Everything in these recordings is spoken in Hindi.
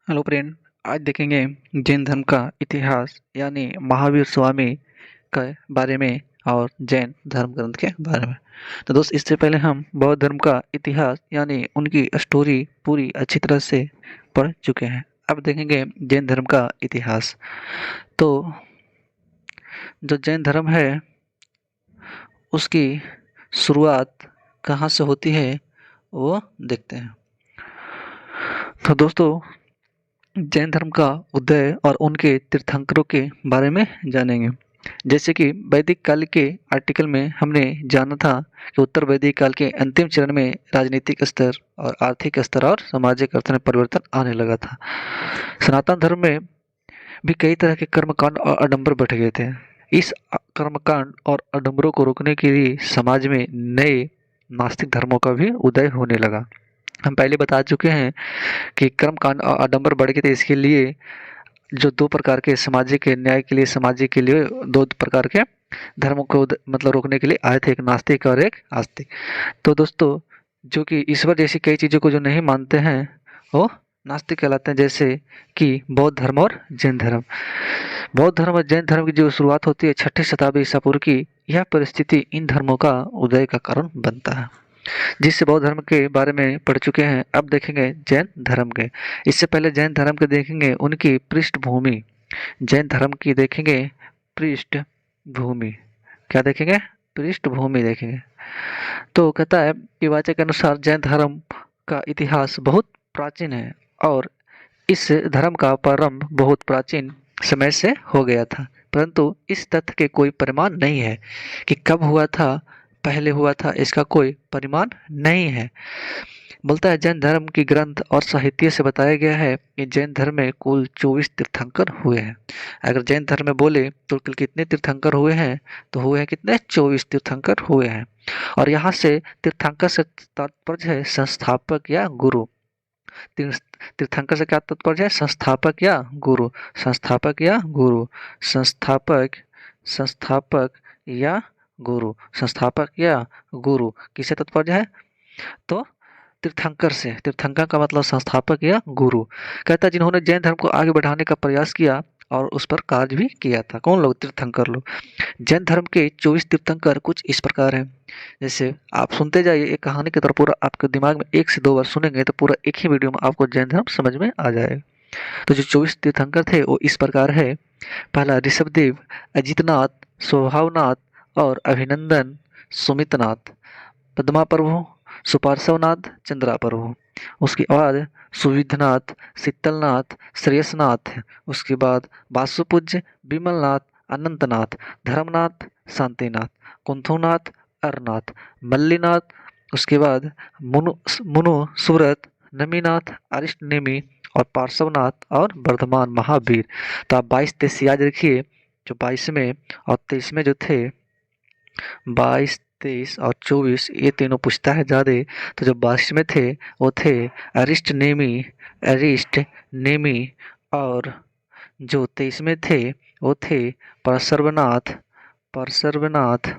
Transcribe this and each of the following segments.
Hello friend. आज देखेंगे जैन धर्म का इतिहास यानी महावीर स्वामी के बारे में और जैन धर्म ग्रंथ के बारे में। तो दोस्त, इससे पहले हम बौद्ध धर्म का इतिहास यानी उनकी स्टोरी पूरी अच्छी तरह से पढ़ चुके हैं। अब देखेंगे जैन धर्म का इतिहास। तो जो जैन धर्म है उसकी शुरुआत कहाँ से होती है वो देखते हैं। तो दोस्तों, जैन धर्म का उदय और उनके तीर्थंकरों के बारे में जानेंगे। जैसे कि वैदिक काल के आर्टिकल में हमने जाना था कि उत्तर वैदिक काल के अंतिम चरण में राजनीतिक स्तर और आर्थिक स्तर और सामाजिक स्तर में परिवर्तन आने लगा था। सनातन धर्म में भी कई तरह के कर्मकांड और आडंबर बढ़ गए थे। इस कर्मकांड और आडंबरों को रोकने के लिए समाज में नए नास्तिक धर्मों का भी उदय होने लगा। हम पहले बता चुके हैं कि कर्मकांड और आडंबर बढ़ गए थे। इसके लिए जो दो प्रकार के सामाजिक न्याय के लिए सामाजिक के लिए दो प्रकार के धर्मों को मतलब रोकने के लिए आए थे, एक नास्तिक और एक आस्तिक। तो दोस्तों, जो कि ईश्वर जैसी कई चीज़ों को जो नहीं मानते हैं वो नास्तिक कहलाते हैं, जैसे कि बौद्ध धर्म और जैन धर्म। बौद्ध धर्म और जैन धर्म की जो शुरुआत होती है 6ठी शताब्दी ईसा पूर्व की, यह परिस्थिति इन धर्मों का उदय का कारण बनता है। जिससे बौद्ध धर्म के बारे में पढ़ चुके हैं, अब देखेंगे जैन धर्म के। इससे पहले जैन धर्म के देखेंगे उनकी पृष्ठभूमि। जैन धर्म की देखेंगे पृष्ठभूमि। क्या देखेंगे? पृष्ठभूमि देखेंगे। तो कहता है कि वाचा के अनुसार जैन धर्म का इतिहास बहुत प्राचीन है और इस धर्म का प्रारंभ बहुत प्राचीन समय से हो गया था, परंतु इस तथ्य के कोई प्रमाण नहीं है कि कब हुआ था, पहले हुआ था, इसका कोई परिमाण नहीं है। बोलता है जैन धर्म की ग्रंथ और साहित्य से बताया गया है कि जैन धर्म में कुल 24 तीर्थंकर हुए हैं। अगर जैन धर्म में बोले तो कुल कितने तीर्थंकर हुए हैं, तो हुए हैं कितने? 24 तीर्थंकर हुए हैं। और यहाँ से तीर्थंकर से तात्पर्य है संस्थापक या गुरु। तीर्थंकर से क्या तात्पर्य है? संस्थापक या गुरु, संस्थापक या गुरु, संस्थापक, संस्थापक या गुरु, संस्थापक या गुरु किसे तात्पर्य है? तो तीर्थंकर से। तीर्थंकर का मतलब संस्थापक या गुरु। कहता है जिन्होंने जैन धर्म को आगे बढ़ाने का प्रयास किया और उस पर कार्य भी किया था। कौन लोग? तीर्थंकर लोग। जैन धर्म के 24 तीर्थंकर कुछ इस प्रकार हैं। जैसे आप सुनते जाइए, एक कहानी की तरह पूरा आपके दिमाग में 1 से 2 बार सुनेंगे तो पूरा एक ही वीडियो में आपको जैन धर्म समझ में आ जाएगा। तो जो 24 तीर्थंकर थे वो इस प्रकार है। पहला ऋषभदेव, अजितनाथ, स्वभावनाथ और अभिनंदन, सुमितनाथ, पद्मा प्रभु, सुपार्श्वनाथ, चंद्रा प्रभु। उसके बाद सुविधनाथ, शीतलनाथ, श्रेयसनाथ। उसके बाद वासुपूज्य, विमलनाथ, अनंतनाथ, धर्मनाथ, शांतिनाथ, कुंथुनाथ, अरनाथ, मल्लीनाथ। उसके बाद मुनु मुनु सुव्रत, नमीनाथ, अरिष्टनेमी और पार्श्वनाथ और वर्धमान महावीर। तो आप 22-23 याद रखिए। जो 22वें और 23वें जो थे, 22, 23 और 24, ये तीनों पूछता है ज़्यादा। तो जो 22 में थे वो थे अरिस्ट नेमी, अरिस्ट नेमी। और जो 23 में थे वो थे परसर्वनाथ, परसर्वनाथ।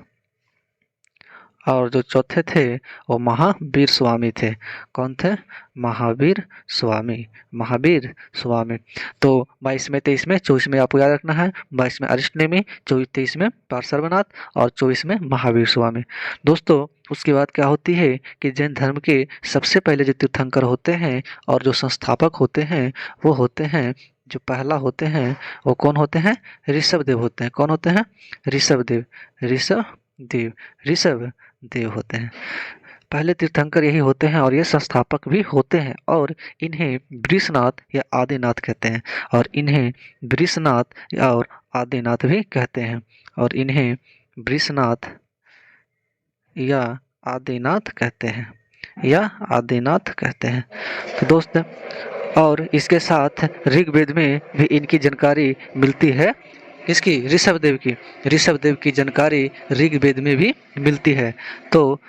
और जो चौथे थे वो महावीर स्वामी थे। कौन थे? महावीर स्वामी, महावीर स्वामी। तो 22 में, 23 में, 24 में आपको याद रखना है। 22 में अरिष्टनेमी, 24-23 में पार्श्वनाथ और 24 में महावीर स्वामी। दोस्तों, उसके बाद क्या होती है कि जैन धर्म के सबसे पहले जो तीर्थंकर होते हैं और जो संस्थापक होते हैं वो होते हैं, जो पहला होते हैं वो कौन होते हैं? ऋषभदेव होते हैं। कौन होते हैं? ऋषभदेव, ऋषभदेव, ऋषभदेव होते हैं। पहले तीर्थंकर यही होते हैं और ये संस्थापक भी होते हैं और इन्हें वृषनाथ या आदिनाथ कहते हैं। और इन्हें वृषनाथ और आदिनाथ भी कहते हैं। और इन्हें वृषनाथ या आदिनाथ कहते हैं, या आदिनाथ कहते हैं। तो दोस्त, और इसके साथ ऋग्वेद में भी इनकी जानकारी मिलती है। किसकी? ऋषभदेव की। ऋषभदेव की जानकारी ऋग्वेद में भी मिलती है। तो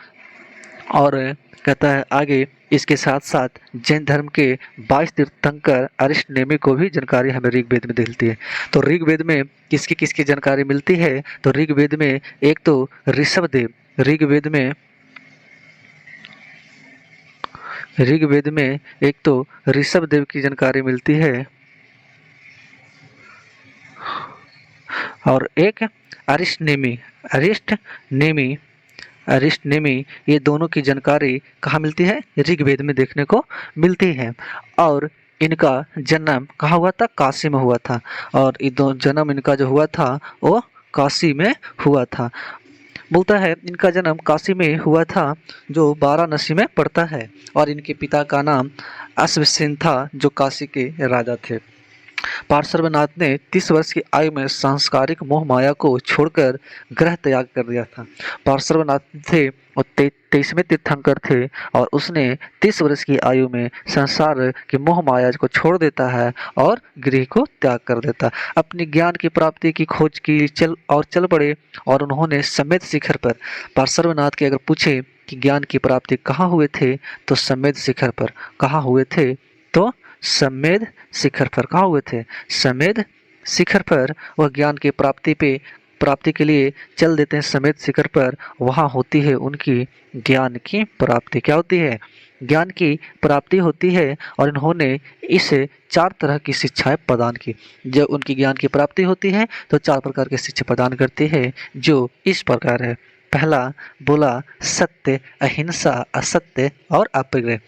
और कहता है आगे, इसके साथ साथ जैन धर्म के 22 तीर्थंकर अरिष्टनेमी को भी जानकारी हमें ऋग्वेद में मिलती है। तो ऋग्वेद में किसकी किसकी जानकारी मिलती है? तो ऋग्वेद में एक तो ऋषभदेव, ऋग्वेद में ऋग्वेद में एक तो ऋषभ देव की जानकारी मिलती है और एक अरिष्टनेमी अरिष्टनेमी अरिष्टनेमी, ये दोनों की जानकारी कहाँ मिलती है? ऋग्वेद में देखने को मिलती है। और इनका जन्म कहाँ हुआ था? काशी में हुआ था। और ये दो जन्म इनका जो हुआ था वो काशी में हुआ था। बोलता है इनका जन्म काशी में हुआ था जो वाराणसी में पड़ता है। और इनके पिता का नाम अश्वसेन था जो काशी के राजा थे। पार्श्वनाथ ने 30 वर्ष की आयु में सांसारिक मोह माया को छोड़कर ग्रह त्याग कर दिया था। पार्श्वनाथ थे और 23वें तीर्थंकर थे और उसने 30 वर्ष की आयु में संसार की मोह माया को छोड़ देता है और गृह को त्याग कर देता। अपनी ज्ञान की प्राप्ति की खोज की चल पड़े और उन्होंने समेत शिखर पर पार्श्वनाथ के अगर पूछे कि ज्ञान की प्राप्ति कहाँ हुए थे तो समेत शिखर पर कहाँ हुए थे तो समेध शिखर पर कहाँ हुए थे? समेध शिखर पर वह ज्ञान की प्राप्ति के लिए चल देते हैं। समेध शिखर पर वहाँ होती है उनकी ज्ञान की प्राप्ति। क्या होती है? ज्ञान की प्राप्ति होती है। और इन्होंने इस 4 तरह की शिक्षाएं प्रदान की। जब उनकी ज्ञान की प्राप्ति होती है तो 4 प्रकार की शिक्षा प्रदान करती है जो इस प्रकार है। पहला बोला सत्य, अहिंसा, असत्य और अपरिग्रह।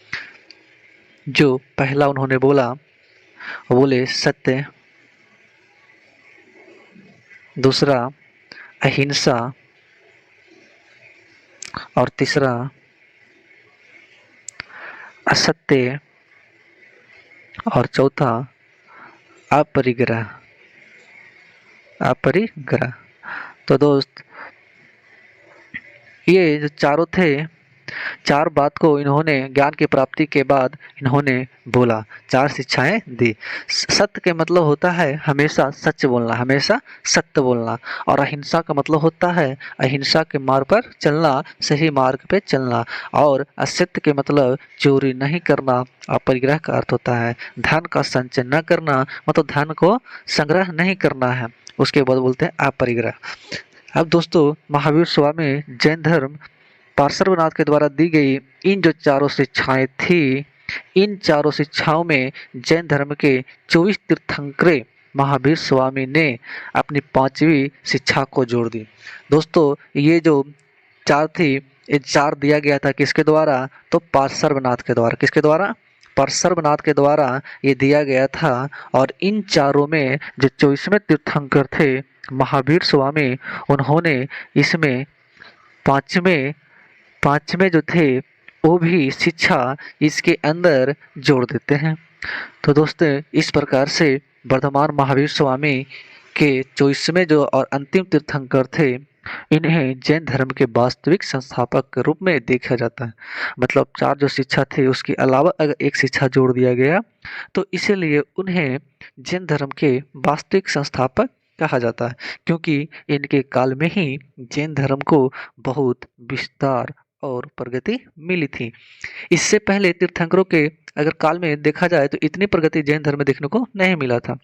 जो पहला उन्होंने बोला बोले सत्य, दूसरा अहिंसा और तीसरा असत्य और चौथा अपरिग्रह। अपरिग्रह। तो दोस्त ये जो चारों थे, 4 बात को इन्होंने ज्ञान की प्राप्ति के बाद इन्होंने बोला, 4 शिक्षाएं दी। सत्य के मतलब होता है हमेशा सच बोलना, हमेशा सत्य बोलना। और अहिंसा का मतलब होता है अहिंसा के मार्ग पर चलना, सही मार्ग पे चलना। और असत्य के मतलब चोरी नहीं करना। अपरिग्रह का अर्थ होता है धन का संचय न करना, मतलब धन को संग्रह नहीं करना है। उसके बाद बोलते हैं अपरिग्रह। अब दोस्तों महावीर स्वामी जैन धर्म पार्श्वनाथ के द्वारा दी गई इन जो 4 शिक्षाएं थी, इन 4 शिक्षाओं में जैन धर्म के 24 तीर्थंकरे महावीर स्वामी ने अपनी 5वीं शिक्षा को जोड़ दी। दोस्तों ये जो 4 थी, ये 4 दिया गया था किसके द्वारा? तो पार्श्वनाथ के द्वारा। किसके द्वारा? पार्श्वनाथ के द्वारा ये दिया गया था। और इन चारों में जो 24वें तीर्थंकर थे महावीर स्वामी, उन्होंने इसमें पांचवें पांचवें जो थे वो भी शिक्षा इसके अंदर जोड़ देते हैं। तो दोस्तों इस प्रकार से वर्धमान महावीर स्वामी के 24वें जो और अंतिम तीर्थंकर थे, इन्हें जैन धर्म के वास्तविक संस्थापक के रूप में देखा जाता है। मतलब 4 जो शिक्षा थे उसके अलावा अगर एक शिक्षा जोड़ दिया गया तो इसीलिए उन्हें जैन धर्म के वास्तविक संस्थापक कहा जाता है, क्योंकि इनके काल में ही जैन धर्म को बहुत विस्तार और प्रगति मिली थी। इससे पहले तीर्थंकरों के अगर काल में देखा जाए तो इतनी प्रगति जैन धर्म में देखने को नहीं मिला था।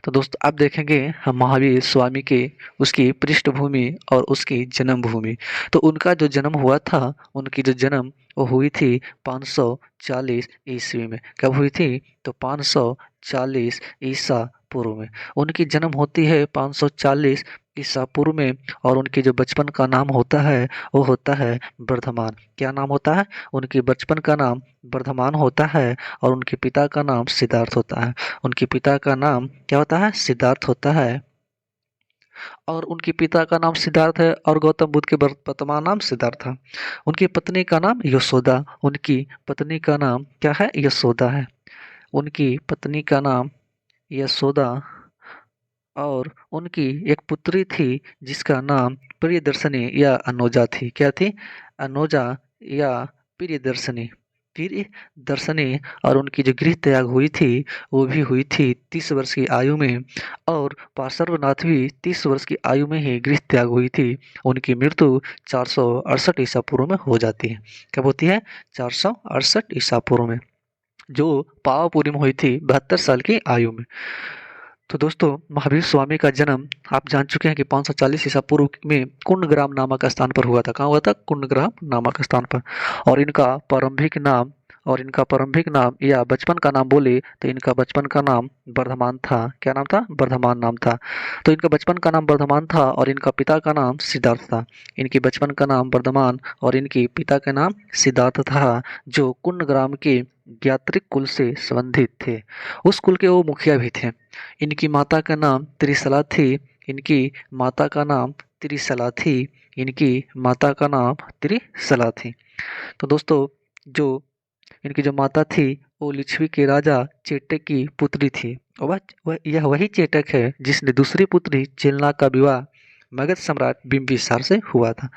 तो दोस्तों अब देखेंगे हम महावीर स्वामी के उसकी पृष्ठभूमि और उसकी जन्मभूमि। तो उनका जो जन्म हुआ था, उनकी जो जन्म वो हुई थी 540 ईस्वी में। कब हुई थी? तो 540 ईसा पूर्व में उनकी जन्म होती है 540 ईसा पूर्व में। और उनके जो बचपन का नाम होता है वो होता है वर्धमान। क्या नाम होता है? उनके बचपन का नाम वर्धमान होता है और उनके पिता का नाम सिद्धार्थ होता है। उनके पिता का नाम क्या होता है? सिद्धार्थ होता है। और उनके पिता का नाम सिद्धार्थ है और गौतम बुद्ध के वर्तमान नाम सिद्धार्थ था। उनकी पत्नी का नाम यशोदा। उनकी पत्नी का नाम क्या है? यशोदा है। उनकी पत्नी का नाम यशोदा। और उनकी एक पुत्री थी जिसका नाम प्रियदर्शनी या अनोजा थी। क्या थी? अनोजा या प्रियदर्शनी। प्रियदर्शनी। और उनकी जो गृह त्याग हुई थी वो भी हुई थी 30 वर्ष की आयु में। और पार्श्वनाथ भी 30 वर्ष की आयु में ही गृह त्याग हुई थी। उनकी मृत्यु 468 ईसा पूर्व में हो जाती है। कब होती है? 468 ईसा पूर्व में, जो पावापुरी में हुई थी 72 साल की आयु में। तो दोस्तों महावीर स्वामी का जन्म आप जान चुके हैं कि 540 ईसा पूर्व में कुंडग्राम नामक स्थान पर हुआ था। कहाँ हुआ था? कुंडग्राम नामक स्थान पर। और इनका प्रारंभिक नाम और इनका प्रारंभिक नाम या बचपन का नाम बोले तो इनका बचपन का नाम वर्धमान था। क्या नाम था? वर्धमान नाम था। तो इनका बचपन का नाम वर्धमान था और इनका पिता का नाम सिद्धार्थ था। इनके बचपन का नाम वर्धमान और इनके पिता का नाम सिद्धार्थ था, जो कुंडग्राम के ज्ञात्रिक कुल से संबंधित थे। उस कुल के वो मुखिया भी थे। इनकी माता का नाम त्रिशला थी। इनकी माता का नाम त्रिशला थी। इनकी माता का नाम त्रिशला थी। तो दोस्तों, जो इनकी जो माता थी वो लिच्छवी के राजा चेटक की पुत्री थी। और यह वही चेटक है जिसने दूसरी पुत्री चेलना का विवाह मगध सम्राट बिंबिसार से हुआ था।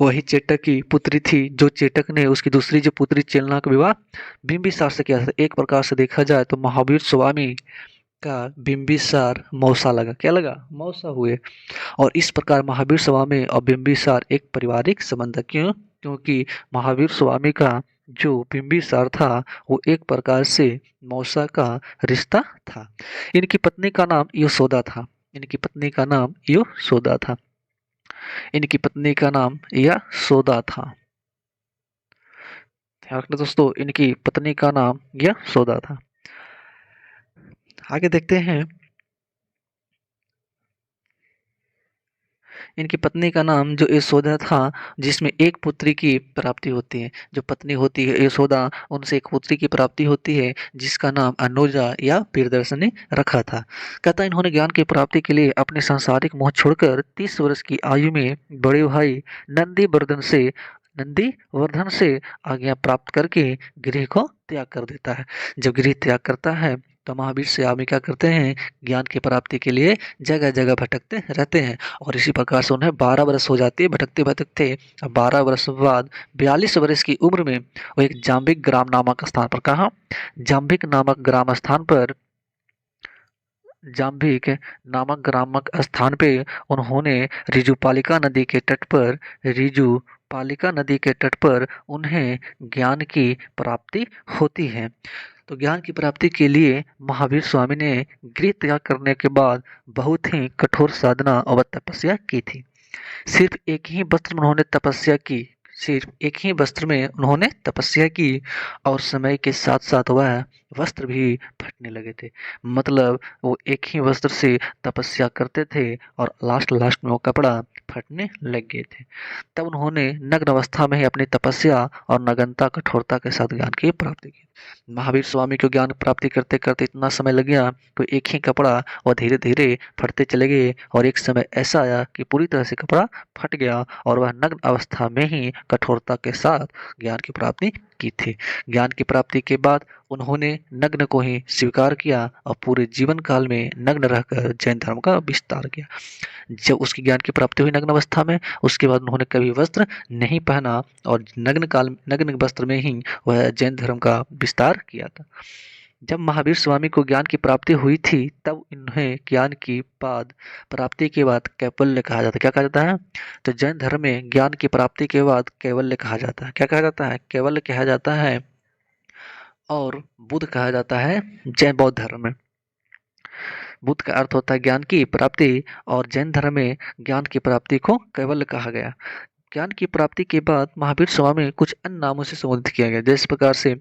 वही चेटक की पुत्री थी जो चेटक ने उसकी दूसरी जो पुत्री चेलना का विवाह बिंबिसार से किया था। एक प्रकार से देखा जाए तो महावीर स्वामी का बिंबिसार मौसा लगा। क्या लगा? मौसा हुए। और इस प्रकार महावीर स्वामी और बिंबिसार एक पारिवारिक संबंध है। क्यों? क्योंकि महावीर स्वामी का जो बिंबिसार था वो एक प्रकार से मौसा का रिश्ता था। इनकी पत्नी का नाम यशोदा था। इनकी पत्नी का नाम यशोदा था। इनकी पत्नी का नाम यशोदा था। ध्यान रखना दोस्तों, इनकी पत्नी का नाम यशोदा था। आगे देखते हैं। इनकी पत्नी का नाम जो यशोदा था, जिसमें एक पुत्री की प्राप्ति होती है। जो पत्नी होती है यशोदा, उनसे एक पुत्री की प्राप्ति होती है जिसका नाम अनुजा या प्रियदर्शनी रखा था। कहता इन्होंने ज्ञान की प्राप्ति के लिए अपने सांसारिक मोह छोड़कर 30 वर्ष की आयु में बड़े भाई नंदीवर्धन से आज्ञा प्राप्त करके गृह को त्याग कर देता है। जब गृह त्याग करता है तो महावीर स्वामी क्या करते हैं? ज्ञान की प्राप्ति के लिए जगह जगह भटकते रहते हैं। और इसी प्रकार से उन्हें 12 वर्ष हो जाती है भटकते भटकते। अब 12 वर्ष बाद 42 वर्ष की उम्र में वो एक जाम्बिक ग्राम नामक स्थान पर, कहा जाम्बिक नामक ग्राम स्थान पर, जाम्बिक नामक ग्रामक स्थान पे उन्होंने रिजुपालिका नदी के तट पर उन्हें ज्ञान की प्राप्ति होती है। तो ज्ञान की प्राप्ति के लिए महावीर स्वामी ने गृह त्याग करने के बाद बहुत ही कठोर साधना और तपस्या की थी। सिर्फ एक ही वस्त्र में उन्होंने तपस्या की। सिर्फ एक ही वस्त्र में उन्होंने तपस्या की और समय के साथ साथ वह वस्त्र भी फटने लगे थे। मतलब वो एक ही वस्त्र से तपस्या करते थे और लास्ट लास्ट में वो कपड़ा फटने लग गए थे। तब उन्होंने नग्न अवस्था में ही अपनी तपस्या और नग्नता कठोरता के साथ ज्ञान की प्राप्ति की। महावीर स्वामी को ज्ञान प्राप्ति करते करते इतना समय लग गया तो एक ही कपड़ा और धीरे धीरे फटते चले गए और एक समय ऐसा आया कि पूरी तरह से कपड़ा फट गया और वह नग्न अवस्था में ही कठोरता के साथ ज्ञान की प्राप्ति की थी। ज्ञान की प्राप्ति के बाद उन्होंने नग्न को ही स्वीकार किया और पूरे जीवन काल में नग्न रहकर जैन धर्म का विस्तार किया। जब उसकी ज्ञान की प्राप्ति हुई नग्न अवस्था में, उसके बाद उन्होंने कभी वस्त्र नहीं पहना और नग्न वस्त्र में ही वह जैन धर्म का विस्तार किया था। जब महावीर स्वामी को ज्ञान की प्राप्ति हुई थी तब इन्हें ज्ञान की बाद प्राप्ति के बाद कैवल्य कहा जाता है। क्या कहा जाता है? तो जैन धर्म में ज्ञान की प्राप्ति के बाद कैवल्य कहा जाता है। क्या कहा जाता है? कैवल्य कहा जाता है। और बुद्ध कहा जाता है जैन बौद्ध धर्म में। बुद्ध का अर्थ होता है ज्ञान की प्राप्ति और जैन धर्म में ज्ञान की प्राप्ति को कैवल्य कहा गया। ज्ञान की प्राप्ति के बाद महावीर स्वामी कुछ अन्य नामों से संबोधित किया गया। जिस प्रकार से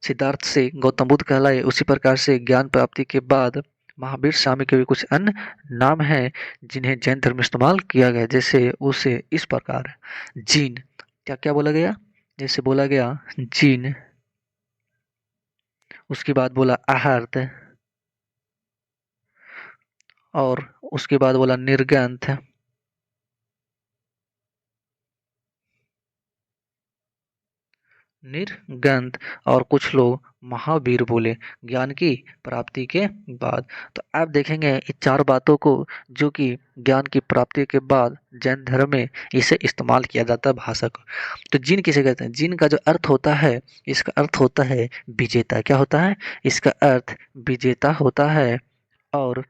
सिद्धार्थ से गौतम बुद्ध कहलाए, उसी प्रकार से ज्ञान प्राप्ति के बाद महावीर स्वामी के भी कुछ अन्य नाम हैं जिन्हें जैन धर्म में इस्तेमाल किया गया। जैसे उसे इस प्रकार है जीन। क्या क्या बोला गया? जैसे बोला गया जीन, उसके बाद बोला आहर्त और उसके बाद बोला निर्ग्रंथ। निर्गंथ और कुछ लोग महावीर बोले ज्ञान की प्राप्ति के बाद। तो आप देखेंगे इन चार बातों को जो कि ज्ञान की प्राप्ति के बाद जैन धर्म में इसे इस्तेमाल किया जाता है भाषा को। तो जिन किसे कहते हैं? जिन का जो अर्थ होता है, इसका अर्थ होता है विजेता। क्या होता है? इसका अर्थ विजेता होता है। और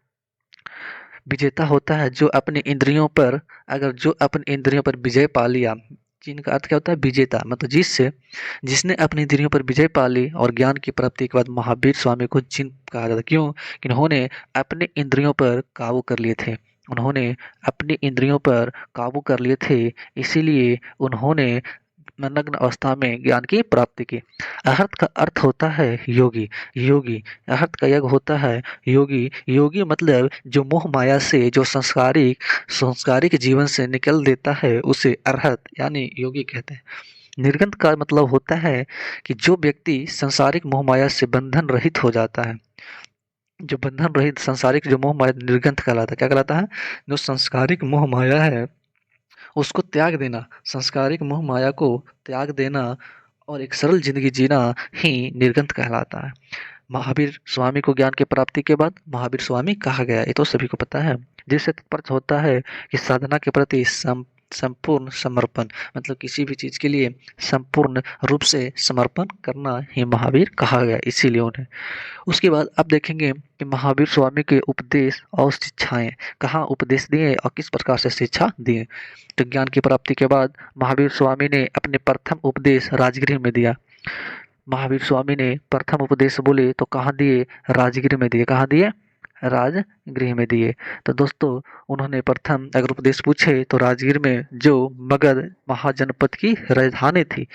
विजेता होता है जो अपने इंद्रियों पर, अगर जो अपने इंद्रियों पर विजय पा लिया। जिनका अर्थ क्या होता है? विजेता, मतलब जिसने अपनी इंद्रियों पर विजय पा ली। और ज्ञान की प्राप्ति के बाद महावीर स्वामी को जिन कहा जाता है। क्यों? कि इन्होंने अपने इंद्रियों पर काबू कर लिए थे। उन्होंने अपनी इंद्रियों पर काबू कर लिए थे, इसीलिए उन्होंने नग्न अवस्था में ज्ञान की प्राप्ति की। अर्हत का अर्थ होता है योगी। योगी अर्हत का यज्ञ होता है योगी। योगी मतलब जो मोह माया से, जो संस्कारिक संस्कारिक जीवन से निकल देता है उसे अर्हत यानी योगी कहते हैं। निर्गंत का मतलब होता है कि जो व्यक्ति संसारिक मोह माया से बंधन रहित हो जाता है। जो बंधन रहित संसारिक जो मोह माया निर्गंत कहलाता है। क्या कहलाता है? जो संस्कारिक मोह माया है उसको त्याग देना, संस्कारिक मोह माया को त्याग देना और एक सरल जिंदगी जीना ही निर्गंत कहलाता है। महावीर स्वामी को ज्ञान की प्राप्ति के बाद महावीर स्वामी कहा गया, ये तो सभी को पता है। जिससे तात्पर्य होता है कि साधना के प्रति संपूर्ण समर्पण, मतलब किसी भी चीज के लिए संपूर्ण रूप से समर्पण करना ही महावीर कहा गया, इसीलिए उन्हें। उसके बाद अब देखेंगे कि महावीर स्वामी के उपदेश और शिक्षाएं, कहाँ उपदेश दिए और किस प्रकार से शिक्षा दिए। तो ज्ञान की प्राप्ति के बाद महावीर स्वामी ने अपने प्रथम उपदेश राजगृह में दिया। महावीर स्वामी ने प्रथम उपदेश बोले तो कहाँ दिए? राजगृह में दिए। कहाँ दिए? राजगृह में दिए। तो दोस्तों उन्होंने प्रथम अगर उपदेश पूछे तो राजगीर में, जो मगध महाजनपद की राजधानी थी।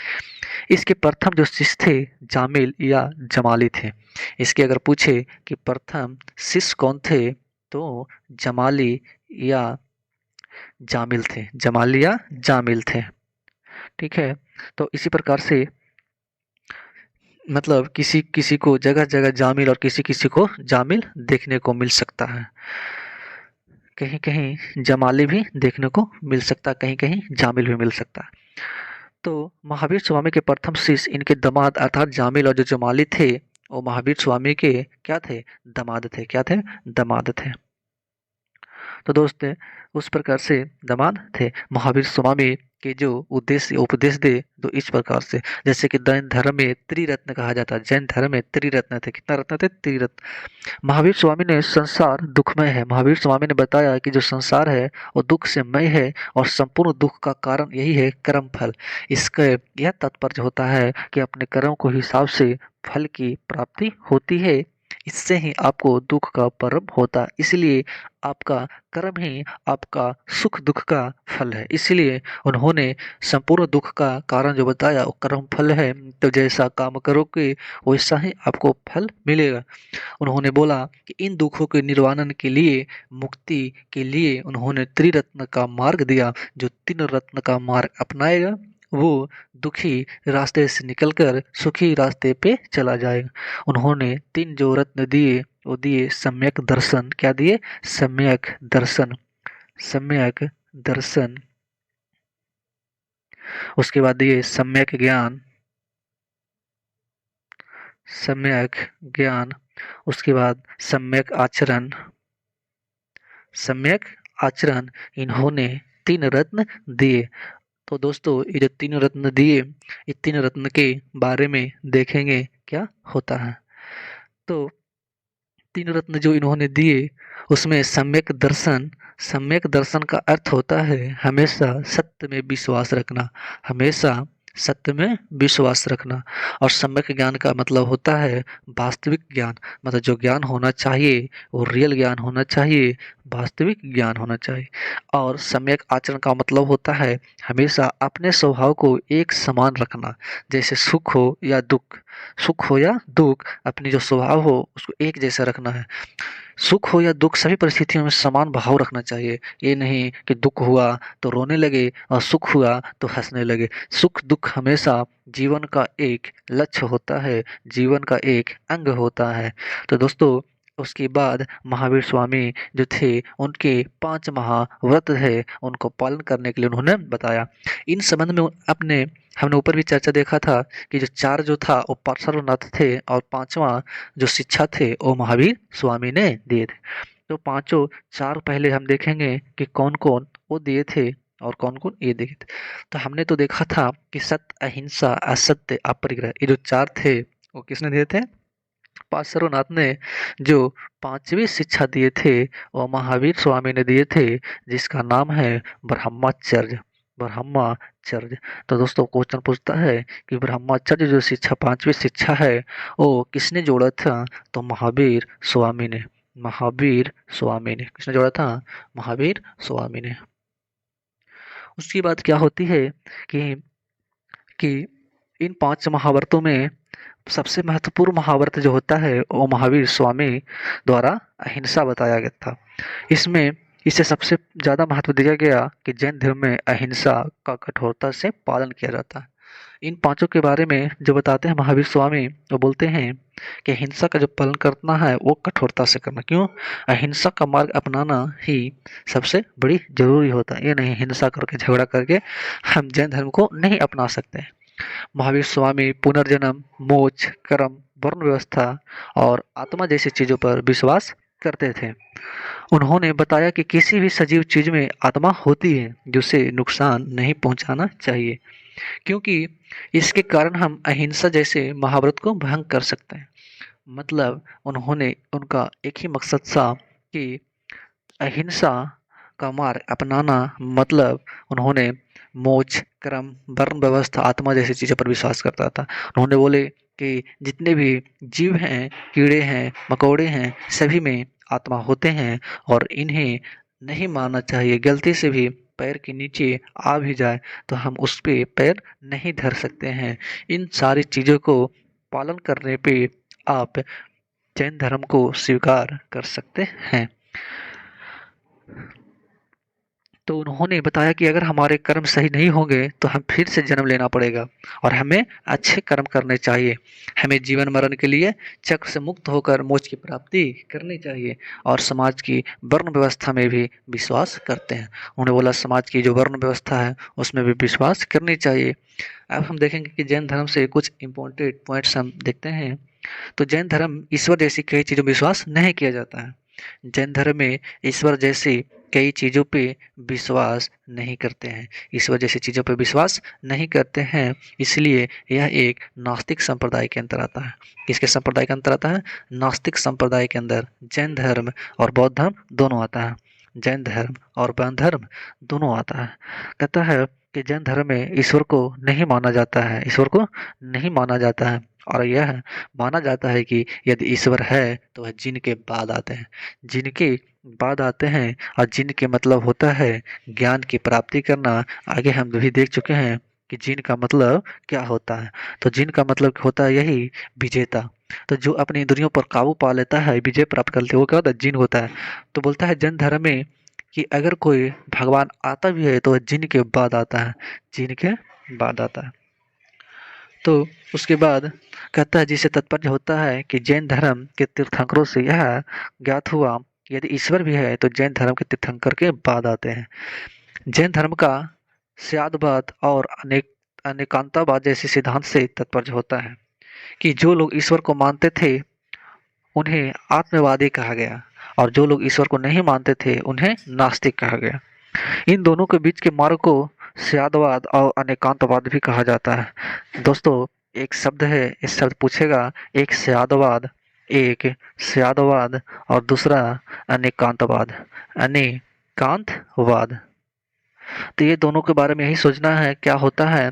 इसके प्रथम जो शिष्य थे जामिल या जमाली थे। इसके अगर पूछे कि प्रथम शिष्य कौन थे तो जमाली या जामिल थे। जमाली या जामिल थे। ठीक है। तो इसी प्रकार से मतलब किसी किसी को जगह जगह जामिल और किसी किसी को जामिल देखने को मिल सकता है। कहीं कहीं जमाली भी देखने को मिल सकता है, कहीं कहीं जामिल भी मिल सकता है। तो महावीर स्वामी के प्रथम शिष्य इनके दामाद अर्थात जामिल और जो जमाली थे वो महावीर स्वामी के क्या थे? दामाद थे। क्या थे? दामाद थे। तो दोस्त उस प्रकार से दामाद थे। महावीर स्वामी के जो उद्देश्य उपदेश दे तो इस प्रकार से, जैसे कि जैन धर्म में त्रिरत्न कहा जाता है। जैन धर्म में त्रिरत्न थे। कितना रत्न थे? त्रिरत्न। महावीर स्वामी ने संसार दुखमय है। महावीर स्वामी ने बताया कि जो संसार है वो दुख से मय है और संपूर्ण दुख का कारण यही है कर्म फल। इसका यह तात्पर्य होता है कि अपने कर्म को हिसाब से फल की प्राप्ति होती है। इससे ही आपको दुख का परम होता है। इसलिए आपका कर्म ही आपका सुख दुख का फल है। इसलिए उन्होंने संपूर्ण दुख का कारण जो बताया वो कर्म फल है। तो जैसा काम करोगे वैसा ही आपको फल मिलेगा। उन्होंने बोला कि इन दुखों के निर्वाणन के लिए, मुक्ति के लिए उन्होंने त्रिरत्न का मार्ग दिया। जो तीन रत्न का मार्ग अपनाएगा वो दुखी रास्ते से निकलकर सुखी रास्ते पे चला जाएगा। उन्होंने तीन जो रत्न दिए वो दिए सम्यक दर्शन। क्या दिए? सम्यक दर्शन। सम्यक दर्शन। उसके बाद दिए सम्यक ज्ञान। सम्यक ज्ञान। उसके बाद सम्यक आचरण। सम्यक आचरण। इन्होंने तीन रत्न दिए। तो दोस्तों ये जो तीन रत्न दिए, ये तीन रत्न के बारे में देखेंगे क्या होता है। तो तीन रत्न जो इन्होंने दिए उसमें सम्यक दर्शन। सम्यक दर्शन का अर्थ होता है हमेशा सत्य में विश्वास रखना। हमेशा सत्य में विश्वास रखना। और सम्यक ज्ञान का मतलब होता है वास्तविक ज्ञान। मतलब जो ज्ञान होना चाहिए वो रियल ज्ञान होना चाहिए, वास्तविक ज्ञान होना चाहिए। और सम्यक आचरण का मतलब होता है हमेशा अपने स्वभाव को एक समान रखना। जैसे सुख हो या दुख, सुख हो या दुख, अपनी जो स्वभाव हो उसको एक जैसा रखना है। सुख हो या दुख सभी परिस्थितियों में समान भाव रखना चाहिए। ये नहीं कि दुख हुआ तो रोने लगे और सुख हुआ तो हंसने लगे। सुख दुख हमेशा जीवन का एक लक्ष्य होता है, जीवन का एक अंग होता है। तो दोस्तों उसके बाद महावीर स्वामी जो थे उनके 5 महाव्रत है उनको पालन करने के लिए उन्होंने बताया। इन संबंध में अपने हमने ऊपर भी चर्चा देखा था कि जो 4 जो था वो पार्श्वनाथ थे और 5वां जो शिक्षा थे वो महावीर स्वामी ने दिए थे। तो पांचों 4 पहले हम देखेंगे कि कौन कौन वो दिए थे और कौन कौन ये दिए थे। तो हमने तो देखा था कि सत्य अहिंसा असत्य अपरिग्रह, ये जो 4 थे वो किसने दिए थे? पार्श्वनाथ ने। जो 5वीं शिक्षा दिए थे वो महावीर स्वामी ने दिए थे, जिसका नाम है ब्रह्मचर्य। ब्रह्मचर्य। तो दोस्तों क्वेश्चन पूछता है कि ब्रह्मचर्य जो शिक्षा 5वीं शिक्षा है वो किसने जोड़ा था? तो महावीर स्वामी ने। महावीर स्वामी ने। किसने जोड़ा था? महावीर स्वामी ने। उसकी बात क्या होती है कि कि इन 5 महाभारतों में सबसे महत्वपूर्ण महाभारत जो होता है वो महावीर स्वामी द्वारा अहिंसा बताया गया था। इसमें इसे सबसे ज़्यादा महत्व दिया गया कि जैन धर्म में अहिंसा का कठोरता से पालन किया जाता है। इन पांचों के बारे में जो बताते हैं महावीर स्वामी, वो बोलते हैं कि हिंसा का जो पालन करना है वो कठोरता से करना। क्यों? अहिंसा का मार्ग अपनाना ही सबसे बड़ी जरूरी होता है। ये नहीं हिंसा करके झगड़ा करके हम जैन धर्म को नहीं अपना सकते। महावीर स्वामी पुनर्जन्म, मोक्ष, कर्म, वर्ण व्यवस्था और आत्मा जैसी चीजों पर विश्वास करते थे। उन्होंने बताया कि किसी भी सजीव चीज में आत्मा होती है जिसे नुकसान नहीं पहुंचाना चाहिए, क्योंकि इसके कारण हम अहिंसा जैसे महाव्रत को भंग कर सकते हैं। मतलब उन्होंने उनका एक ही मकसद था कि अहिंसा का मार्ग अपनाना, मतलब उन्होंने मोक्ष, कर्म, वर्ण व्यवस्था, आत्मा जैसी चीज़ों पर विश्वास करता था। उन्होंने बोले कि जितने भी जीव हैं, कीड़े हैं, मकोड़े हैं, सभी में आत्मा होते हैं और इन्हें नहीं मारना चाहिए। गलती से भी पैर के नीचे आ भी जाए तो हम उस पे पैर नहीं धर सकते हैं। इन सारी चीज़ों को पालन करने पे आप जैन धर्म को स्वीकार कर सकते हैं। तो उन्होंने बताया कि अगर हमारे कर्म सही नहीं होंगे तो हम फिर से जन्म लेना पड़ेगा और हमें अच्छे कर्म करने चाहिए। हमें जीवन मरण के लिए चक्र से मुक्त होकर मोक्ष की प्राप्ति करनी चाहिए और समाज की वर्ण व्यवस्था में भी विश्वास करते हैं। उन्होंने बोला समाज की जो वर्ण व्यवस्था है उसमें भी विश्वास करनी चाहिए। अब हम देखेंगे कि जैन धर्म से कुछ इम्पोर्टेंट पॉइंट्स हम देखते हैं। तो जैन धर्म ईश्वर जैसी कई चीज़ों में विश्वास नहीं किया जाता है। जैन धर्म में ईश्वर जैसी कई चीज़ों पे विश्वास नहीं करते हैं। ईश्वर जैसी चीज़ों पे विश्वास नहीं करते हैं, इसलिए यह एक नास्तिक संप्रदाय के अंतर आता है। किसके संप्रदाय के अंतर आता है? नास्तिक संप्रदाय के अंदर जैन धर्म और बौद्ध धर्म दोनों आता है। जैन धर्म और बौद्ध धर्म दोनों आता है। कहता है कि जैन धर्म में ईश्वर को नहीं माना जाता है, ईश्वर को नहीं माना जाता है और यह माना जाता है कि यदि ईश्वर है तो वह जिन के बाद आते हैं, जिन के बाद आते हैं और जिन के मतलब होता है ज्ञान की प्राप्ति करना। आगे हम भी देख चुके हैं कि जिन का मतलब क्या होता है। तो जिन का मतलब होता है यही विजेता। तो जो अपनी इंद्रियों पर काबू पा लेता है, विजय प्राप्त कर लेते, वो क्या होता है? जिन होता है। तो बोलता है जैन धर्म में कि अगर कोई भगवान आता भी है तो वह जिन के बाद आता है, जिन के बाद आता है। तो उसके बाद कहता है जिससे तात्पर्य होता है कि जैन धर्म के तीर्थंकरों से यह ज्ञात हुआ कि यदि ईश्वर भी है तो जैन धर्म के तीर्थंकर के बाद आते हैं। जैन धर्म का स्यादवाद और अनेकांतवाद जैसे सिद्धांत से तात्पर्य होता है कि जो लोग ईश्वर को मानते थे उन्हें आत्मवादी कहा गया और जो लोग ईश्वर को नहीं मानते थे उन्हें नास्तिक कहा गया। इन दोनों के बीच के मार्ग को स्यादवाद और अनेकांतवाद भी कहा जाता है। दोस्तों एक शब्द है, इस शब्द पूछेगा, एक स्यादवाद और दूसरा अनेकांतवाद। अनेकांतवाद, तो ये दोनों के बारे में यही सोचना है क्या होता है।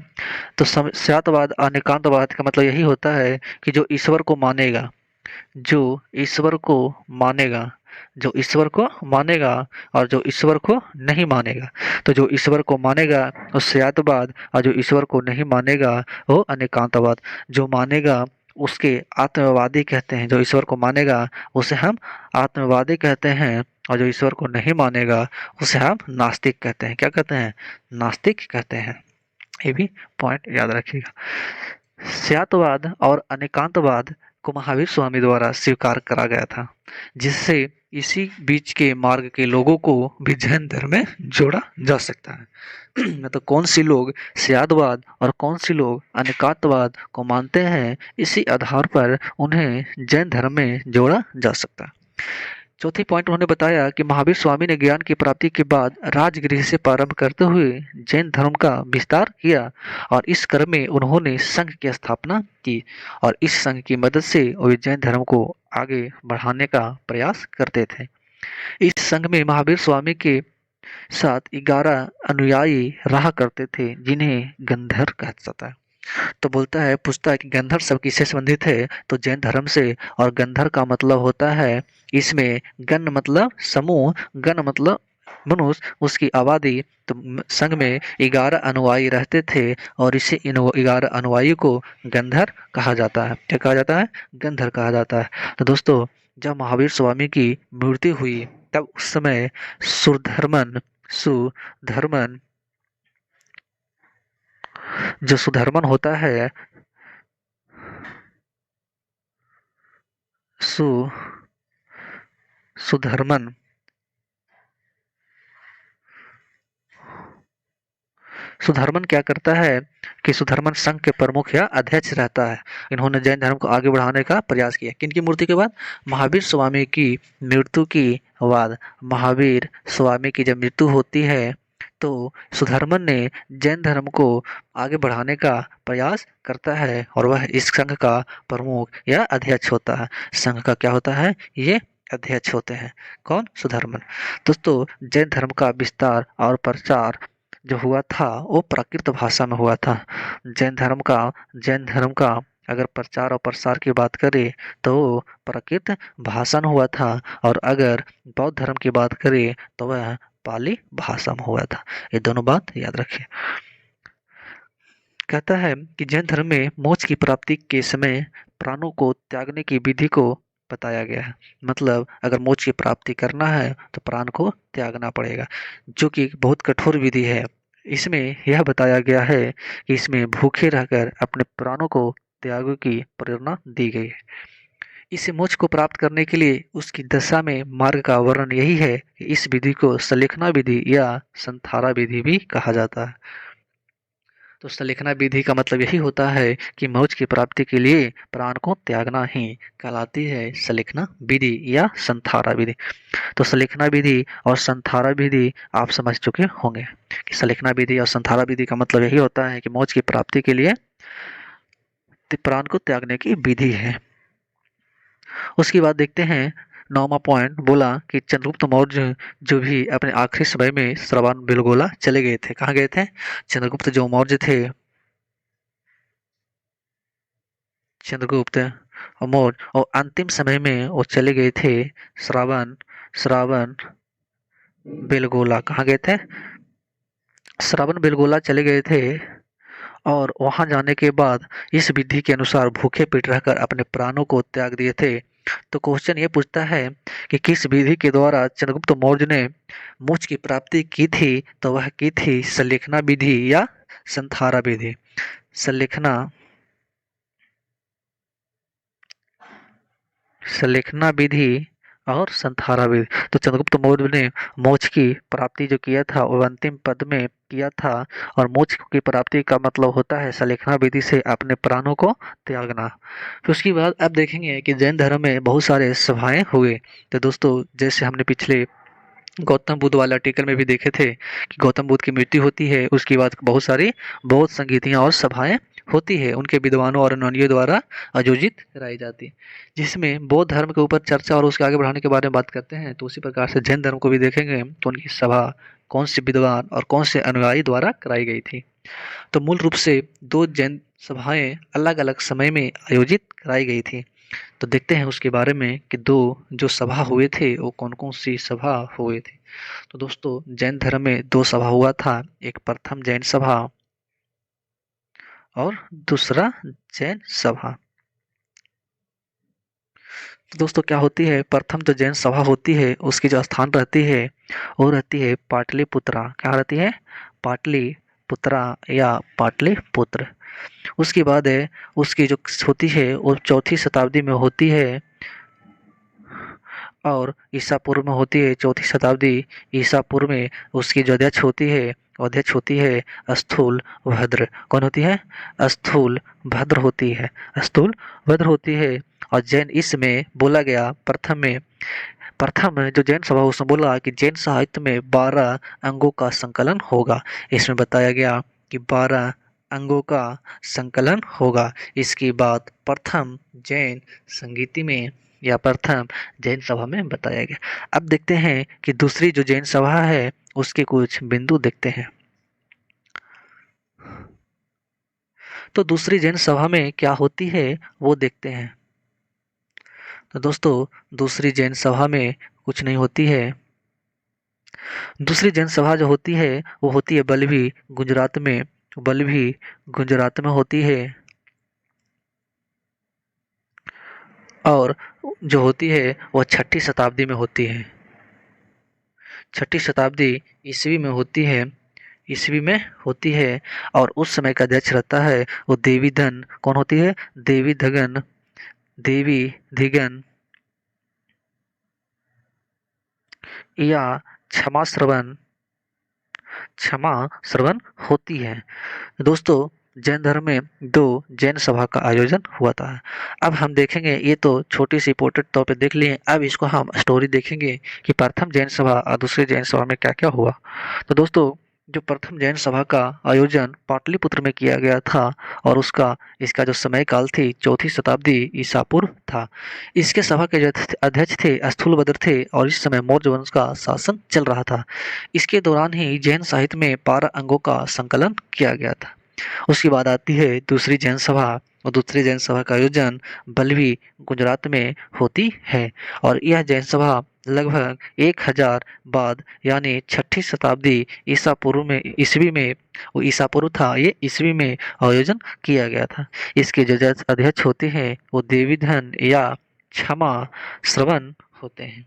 तो स्यादवाद अनेकांतवाद का मतलब यही होता है कि जो ईश्वर को मानेगा, जो ईश्वर को मानेगा, जो ईश्वर को मानेगा और जो ईश्वर को नहीं मानेगा। तो जो ईश्वर को मानेगा वो स्यादवाद और जो ईश्वर को नहीं मानेगा वो अनेकांतवाद। जो मानेगा उसके आत्मवादी कहते हैं, जो ईश्वर को मानेगा उसे हम आत्मवादी कहते हैं और जो ईश्वर को नहीं मानेगा उसे हम नास्तिक कहते हैं। क्या कहते हैं? नास्तिक कहते हैं। ये भी पॉइंट याद रखिएगा। स्यातवाद और अनेकांतवाद को महावीर स्वामी द्वारा स्वीकार करा गया था, जिससे इसी बीच के मार्ग के लोगों को भी जैन धर्म में जोड़ा जा सकता है। मतलब कौन सी लोग स्यादवाद और कौन सी लोग अनेकांतवाद को मानते हैं, इसी आधार पर उन्हें जैन धर्म में जोड़ा जा सकता है। चौथी पॉइंट उन्होंने बताया कि महावीर स्वामी ने ज्ञान की प्राप्ति के बाद राजगृह से प्रारंभ करते हुए जैन धर्म का विस्तार किया और इस क्रम में उन्होंने संघ की स्थापना की और इस संघ की मदद से वे जैन धर्म को आगे बढ़ाने का प्रयास करते थे। इस संघ में महावीर स्वामी के साथ 11 अनुयायी रहा करते थे जिन्हें गंधर्व कहा जाता है। तो बोलता है, पूछता है कि गंधर्व सब किससे संबंधित है? तो जैन धर्म से। और गंधर्व का मतलब होता है, इसमें गण मतलब समूह, गण मतलब मनुष्य उसकी आबादी तो संघ में 11 अनुयायी रहते थे और इसे इन 11 अनुयायी को गंधर कहा जाता है। क्या कहा जाता है? गंधर कहा जाता है। तो दोस्तों, जब महावीर स्वामी की मृत्यु हुई तब उस समय सुधर्मन सुधर्मन जो सुधर्मन होता है, सु सुधर्मन सुधर्मन क्या करता है कि सुधर्मन संघ के प्रमुख या अध्यक्ष रहता है। इन्होंने जैन धर्म को आगे बढ़ाने का प्रयास किया। किनकी मृत्यु के बाद? महावीर स्वामी की मृत्यु के बाद। महावीर स्वामी की जब मृत्यु होती है तो सुधर्मन ने जैन धर्म को आगे बढ़ाने का प्रयास करता है और वह इस संघ का प्रमुख या अध्यक्ष होता है। संघ का क्या होता है? ये अध्यक्ष होते हैं। कौन? सुधर्मन। दोस्तों, जैन धर्म का विस्तार और प्रचार जो हुआ था वो प्राकृत भाषा में हुआ था। जैन धर्म का अगर प्रचार और प्रसार की बात करें तो वो प्राकृत भाषा में हुआ था, और अगर बौद्ध धर्म की बात करें तो वह पाली भाषा में हुआ था। ये दोनों बात याद रखें। कहता है कि जैन धर्म में मोक्ष की प्राप्ति के समय प्राणों को त्यागने की विधि को बताया गया है। मतलब अगर मोक्ष की प्राप्ति करना है तो प्राण को त्यागना पड़ेगा, जो कि बहुत कठोर विधि है। इसमें यह बताया गया है कि इसमें भूखे रहकर अपने प्राणों को त्याग की प्रेरणा दी गई है। इस मोक्ष को प्राप्त करने के लिए उसकी दशा में मार्ग का वर्णन यही है कि इस विधि को सलेखना विधि या संथारा विधि भी कहा जाता है। तो सलेखना विधि का मतलब यही होता है कि मोक्ष की प्राप्ति के लिए प्राण को त्यागना ही कहलाती है सलेखना विधि या संथारा विधि। तो सलेखना विधि और संथारा विधि आप समझ चुके होंगे कि सलेखना विधि और संथारा विधि का मतलब यही होता है कि मोक्ष की प्राप्ति के लिए प्राण को त्यागने की विधि है। उसके बाद देखते हैं 9वां पॉइंट। बोला कि चंद्रगुप्त मौर्य जो भी अपने आखिरी समय में श्रवण बेलगोला चले गए थे। कहाँ गए थे? चंद्रगुप्त जो मौर्य थे, चंद्रगुप्त और मौर्य, और अंतिम समय में वो चले गए थे श्रावण श्रावण बेलगोला। कहाँ गए थे? श्रावण बेलगोला चले गए थे, और वहां जाने के बाद इस विधि के अनुसार भूखे पेट रहकर अपने प्राणों को त्याग दिए थे। तो क्वेश्चन ये पूछता है कि किस विधि के द्वारा चंद्रगुप्त मौर्य ने मोक्ष की प्राप्ति की थी? तो वह की थी सलेखना विधि या संथारा विधि। सलेखना सलेखना विधि और संथारा विधि। तो चंद्रगुप्त मौर्य ने मोक्ष की प्राप्ति जो किया था वो अंतिम पद में किया था, और मोक्ष की प्राप्ति का मतलब होता है सलेखना विधि से अपने प्राणों को त्यागना। फिर उसके बाद अब देखेंगे कि जैन धर्म में बहुत सारे सभाएं हुए। तो दोस्तों, जैसे हमने पिछले गौतम बुद्ध वाले आर्टिकल में भी देखे थे कि गौतम बुद्ध की मृत्यु होती है, उसके बाद बहुत सारी बौद्ध संगीतियाँ और सभाएं होती है, उनके विद्वानों और अनुयायियों द्वारा आयोजित कराई जाती है, जिसमें बौद्ध धर्म के ऊपर चर्चा और उसके आगे बढ़ाने के बारे में बात करते हैं। तो उसी प्रकार से जैन धर्म को भी देखेंगे तो उनकी सभा कौन से विद्वान और कौन से अनुयायी द्वारा कराई गई थी। तो मूल रूप से दो जैन सभाएं अलग अलग समय में आयोजित कराई गई थी। तो देखते हैं उसके बारे में कि दो जो सभा हुए थे वो कौन कौन सी सभा हुए थे। तो दोस्तों, जैन धर्म में दो सभा हुआ था, एक प्रथम जैन सभा और दूसरा जैन सभा। तो दोस्तों, क्या होती है? प्रथम जो जैन सभा होती है उसकी जो स्थान रहती है वो रहती है पाटलिपुत्रा। क्या रहती है? पाटलिपुत्रा या पाटलिपुत्र। उसके बाद है उसकी जो होती है वो 4वीं शताब्दी में होती है, और ईसा पूर्व में होती है 4वीं शताब्दी ईसा पूर्व में। उसकी जो अध्यक्ष होती है स्थूल भद्र। कौन होती है? स्थूल भद्र होती है। स्थूल भद्र होती है। और जैन इसमें बोला गया प्रथम जो जैन सभा उसने बोला कि जैन साहित्य में 12 अंगों का संकलन होगा। इसमें बताया गया कि 12 अंगों का संकलन होगा। इसकी बात प्रथम जैन संगीति में या प्रथम जैन सभा में बताया गया। अब देखते हैं कि दूसरी जो जैन सभा है उसके कुछ बिंदु देखते हैं। तो दूसरी जैन सभा में क्या होती है वो देखते हैं। तो दोस्तों, दूसरी जैन सभा में कुछ नहीं होती है, दूसरी जनसभा जो होती है वो होती है बल्लभी गुजरात में, बल्लभी गुजरात में होती है। और जो होती है वह छठी शताब्दी में होती है, छठी शताब्दी ईस्वी में होती है, ईस्वी में होती है। और उस समय का अध्यक्ष रहता है वो देवी धन, कौन होती है? देवी धगन, देवी धिगन या क्षमा श्रवण, क्षमा श्रवण होती है। दोस्तों, जैन धर्म में दो जैन सभा का आयोजन हुआ था। अब हम देखेंगे, ये तो छोटी सी पोर्ट्रेट तौर पे देख लिए, अब इसको हम स्टोरी देखेंगे कि प्रथम जैन सभा और दूसरी जैन सभा में क्या क्या हुआ। तो दोस्तों, जो प्रथम जैन सभा का आयोजन पाटलिपुत्र में किया गया था और उसका इसका जो समय काल थी चौथी शताब्दी ईसा पूर्व था। इसके सभा के जो अध्यक्ष थे स्थूलभद्र थे और इस समय मौर्य वंश का शासन चल रहा था। इसके दौरान ही जैन साहित्य में 12 अंगों का संकलन किया गया था। उसके बाद आती है दूसरी जैन सभा, और दूसरी जैन सभा का आयोजन बल्लभी गुजरात में होती है। और यह जैन सभा लगभग 1000 बाद यानी छठी शताब्दी ईसा पूर्व में, ईस्वी में, वो ईसा पूर्व था, ये ईस्वी में आयोजन किया गया था। इसके जो अध्यक्ष होते हैं वो देवीधन या क्षमा श्रवण होते हैं।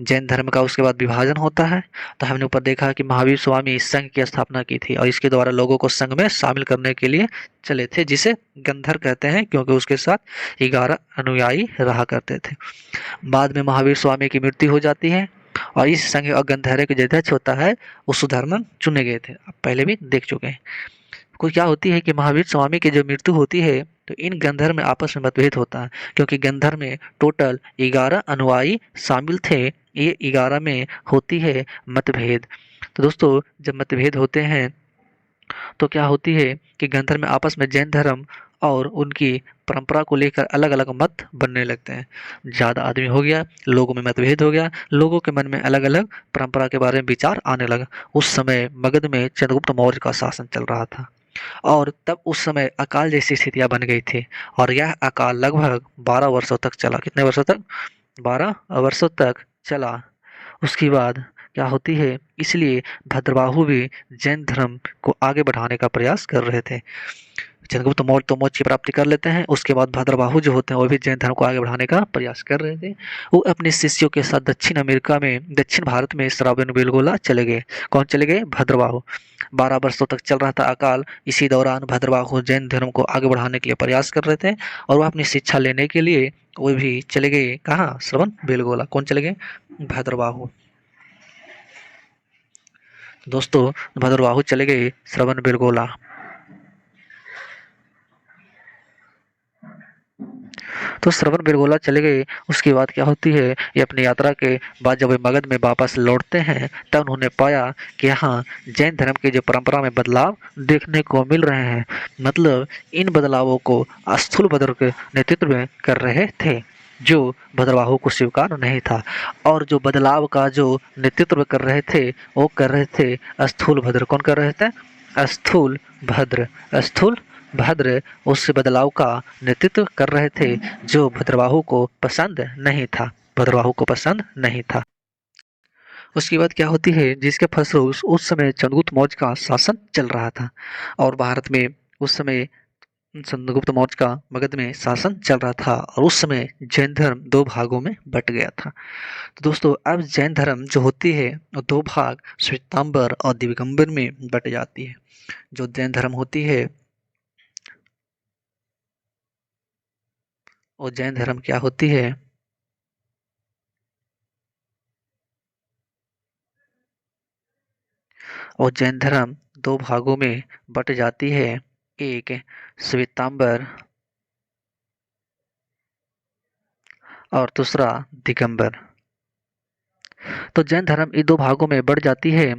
जैन धर्म का उसके बाद विभाजन होता है। तो हमने ऊपर देखा कि महावीर स्वामी इस संघ की स्थापना की थी और इसके द्वारा लोगों को संघ में शामिल करने के लिए चले थे, जिसे गंधर कहते हैं क्योंकि उसके साथ 11 अनुयायी रहा करते थे। बाद में महावीर स्वामी की मृत्यु हो जाती है और इस संघ और गंधर्व के जो अध्यक्ष होता है वो सुधर्मन चुने गए थे, आप पहले भी देख चुके हैं। कुछ क्या होती है कि महावीर स्वामी की जो मृत्यु होती है तो इन गंधर्व में आपस में मतभेद होता है, क्योंकि गंधर्व में टोटल 11 अनुयायी शामिल थे, ये 11 में होती है मतभेद। तो दोस्तों, जब मतभेद होते हैं तो क्या होती है कि गंधर्व में आपस में जैन धर्म और उनकी परंपरा को लेकर अलग अलग मत बनने लगते हैं। ज़्यादा आदमी हो गया, लोगों में मतभेद हो गया, लोगों के मन में अलग अलग परंपरा के बारे में विचार आने लगा। उस समय मगध में चंद्रगुप्त मौर्य का शासन चल रहा था और तब उस समय अकाल जैसी स्थितियां बन गई थी और यह अकाल लगभग 12 वर्षों तक चला। कितने वर्षों तक? 12 वर्षों तक चला। उसके बाद क्या होती है, इसलिए भद्रबाहु भी जैन धर्म को आगे बढ़ाने का प्रयास कर रहे थे। चंद्रगुप्त मौर्य तो मोक्ष की प्राप्ति कर लेते हैं, उसके बाद भद्रबाहु जो होते हैं वो भी जैन धर्म को आगे बढ़ाने का प्रयास कर रहे थे। वो अपने शिष्यों के साथ दक्षिण अमेरिका में, दक्षिण भारत में श्रावण बेलगोला चले गए। कौन चले गए? भद्रबाहु। 12 वर्षों तक चल रहा था अकाल। इसी दौरान भद्रबाहु जैन धर्म को आगे बढ़ाने के लिए प्रयास कर रहे थे और वह अपनी शिक्षा लेने के लिए वो भी चले गए कहाँ? श्रवण बेलगोला। कौन चले गए? भद्रबाहु। दोस्तों, भद्रबाहु चले गए श्रवण बेलगोला। तो श्रवण बेलगोला चले गए। उसके बाद क्या होती है, ये अपनी यात्रा के बाद जब वे मगध में वापस लौटते हैं तब उन्होंने पाया कि यहाँ जैन धर्म की जो परंपरा में बदलाव देखने को मिल रहे हैं। मतलब इन बदलावों को स्थूलभद्र के नेतृत्व में कर रहे थे, जो भद्रबाहु को स्वीकार नहीं था। और जो बदलाव का जो नेतृत्व कर रहे थे वो कर रहे थे स्थूलभद्र। कौन कर रहे थे? स्थूल भद्र। स्थूल भद्र उस बदलाव का नेतृत्व कर रहे थे जो भद्रबाहु को पसंद नहीं था, भद्रबाहु को पसंद नहीं था। उसके बाद क्या होती है, जिसके फलस्वरूप उस समय चंद्रगुप्त मौर्य का शासन चल रहा था और भारत में उस समय चंद्रगुप्त मौर्य का मगध में शासन चल रहा था और उस समय जैन धर्म दो भागों में बट गया था। तो दोस्तों, अब जैन धर्म जो होती है वो दो भाग श्वेतांबर और दिगंबर में बट जाती है। जो जैन धर्म होती है और जैन धर्म क्या होती है, और जैन धर्म दो भागों में बट जाती है। एक श्वेतांबर और दूसरा दिगंबर। तो जैन धर्म इन दो भागों में बढ़ जाती है।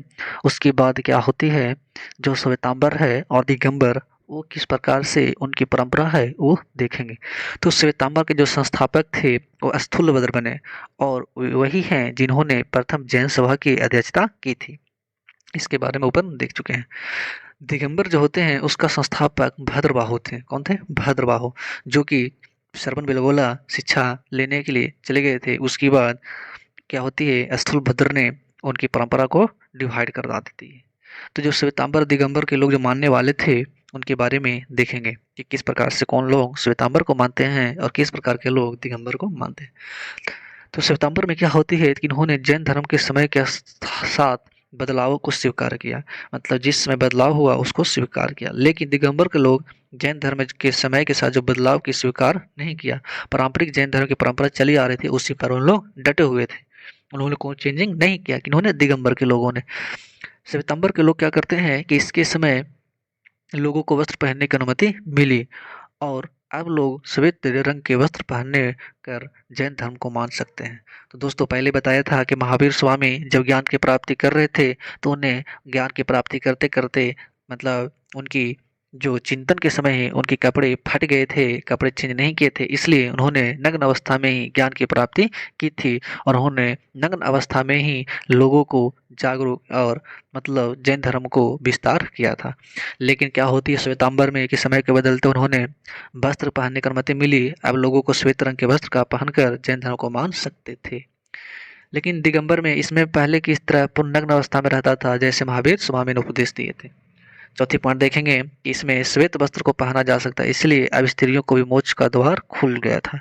उसके बाद क्या होती है, जो श्वेतांबर है और दिगंबर वो किस प्रकार से उनकी परंपरा है वो देखेंगे। तो श्वेतांबर के जो संस्थापक थे वो स्थूलभद्र बने और वही हैं जिन्होंने प्रथम जैन सभा की अध्यक्षता की थी। इसके बारे में ऊपर देख चुके हैं। दिगंबर जो होते हैं उसका संस्थापक भद्रबाहु थे। कौन थे? भद्रबाहु, जो कि श्रवण बेलगोला शिक्षा लेने के लिए चले गए थे। उसके बाद क्या होती है, स्थूलभद्र ने उनकी परंपरा को डिवाइड कर देती है। तो जो श्वेतांबर दिगंबर के लोग जो मानने वाले थे उनके बारे में देखेंगे कि किस प्रकार से कौन लोग श्वेतांबर को मानते हैं और किस प्रकार के लोग दिगंबर को मानते हैं। तो श्वेतांबर में क्या होती है कि इन्होंने जैन धर्म के समय के साथ बदलावों को स्वीकार किया, मतलब जिस समय बदलाव हुआ उसको स्वीकार किया। लेकिन दिगंबर के लोग जैन धर्म के समय के साथ जो बदलाव की स्वीकार नहीं किया, पारंपरिक जैन धर्म की परंपरा चली आ रही थी उसी पर उन लोग डटे हुए थे, उन्होंने कोई चेंजिंग नहीं किया। कि इन्होंने दिगंबर के लोगों ने, श्वेतांबर के लोग क्या करते हैं कि इसके समय लोगों को वस्त्र पहनने की अनुमति मिली और अब लोग श्वेत रंग के वस्त्र पहनने कर जैन धर्म को मान सकते हैं। तो दोस्तों पहले बताया था कि महावीर स्वामी जब ज्ञान की प्राप्ति कर रहे थे तो उन्हें ज्ञान की प्राप्ति करते करते मतलब उनकी जो चिंतन के समय है उनके कपड़े फट गए थे, कपड़े चेंज नहीं किए थे, इसलिए उन्होंने नग्न अवस्था में ही ज्ञान की प्राप्ति की थी और उन्होंने नग्न अवस्था में ही लोगों को जागरूक और मतलब जैन धर्म को विस्तार किया था। लेकिन क्या होती है श्वेतांबर में कि समय के बदलते उन्होंने वस्त्र पहनने की अनुमति मिली, अब लोगों को श्वेत रंग के वस्त्र का पहनकर जैन धर्म को मान सकते थे। लेकिन दिगंबर में इसमें पहले की तरह पूर्ण नग्न अवस्था में रहता था जैसे महावीर स्वामी ने उपदेश दिए थे। चौथी पॉइंट देखेंगे कि इसमें श्वेत वस्त्र को पहना जा सकता है, इसलिए अब स्त्रियों को भी मोक्ष का द्वार खुल गया था।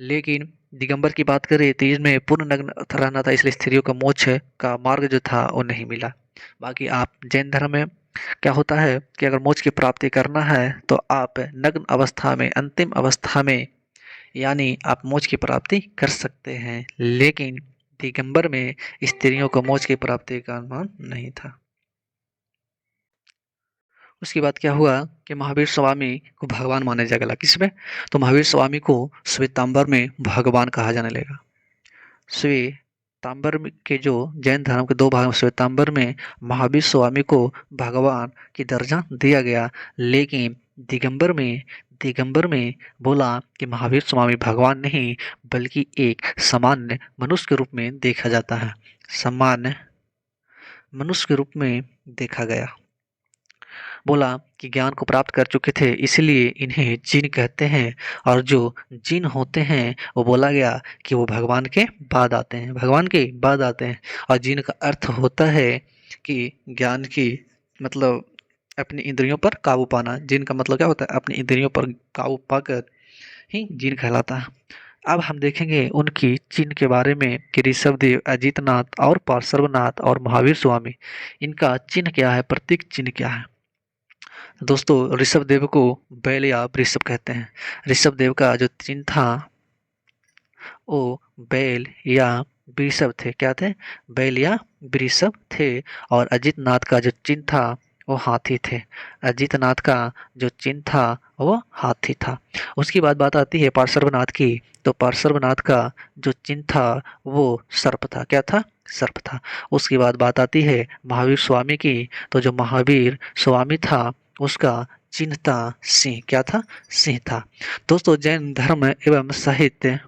लेकिन दिगंबर की बात करें तो इसमें पूर्ण नग्न रहना था, इसलिए स्त्रियों का मोक्ष का मार्ग जो था वो नहीं मिला। बाकी आप जैन धर्म में क्या होता है कि अगर मोक्ष की प्राप्ति करना है तो आप नग्न अवस्था में, अंतिम अवस्था में, यानी आप मोक्ष की प्राप्ति कर सकते हैं। लेकिन दिगंबर में स्त्रियों को मोक्ष की प्राप्ति का अनुमान नहीं था। उसके बाद क्या हुआ कि महावीर स्वामी को भगवान माना जाने लगा। किसमें? तो महावीर स्वामी को श्वेतांबर में भगवान कहा जाने लगा। श्वेतांबर के जो जैन धर्म के दो भाग में श्वेतांबर में महावीर स्वामी को भगवान की दर्जा दिया गया, लेकिन दिगंबर में बोला कि महावीर स्वामी भगवान नहीं बल्कि एक सामान्य मनुष्य के रूप में देखा जाता है, सामान्य मनुष्य के रूप में देखा गया। बोला कि ज्ञान को प्राप्त कर चुके थे इसलिए इन्हें जिन कहते हैं और जो जिन होते हैं वो बोला गया कि वो भगवान के बाद आते हैं, भगवान के बाद आते हैं। और जिन का अर्थ होता है कि ज्ञान की मतलब अपनी इंद्रियों पर काबू पाना। जिन का मतलब क्या होता है? अपनी इंद्रियों पर काबू पाकर ही जिन कहलाता है। अब हम देखेंगे उनकी चिन्ह के बारे में कि ऋषभदेव, अजितनाथ और पार्श्वनाथ और महावीर स्वामी, इनका चिन्ह क्या है, प्रतीक चिन्ह क्या है। दोस्तों ऋषभदेव को बैल या वृषभ कहते हैं। ऋषभदेव का जो चिन्ह था वो बैल या वृषभ थे। क्या थे? बैल या वृषभ थे। और अजितनाथ का जो चिन्ह था वो हाथी थे। अजितनाथ का जो चिन्ह था वो हाथी था। उसकी बात आती है पार्श्वनाथ की, तो पार्श्वनाथ का जो चिन्ह था वो सर्प था। क्या था? सर्प था। उसकी बात आती है महावीर स्वामी की, तो जो महावीर स्वामी था उसका चिन्ह था सिंह। क्या था? सिंह था। दोस्तों जैन धर्म एवं साहित्य,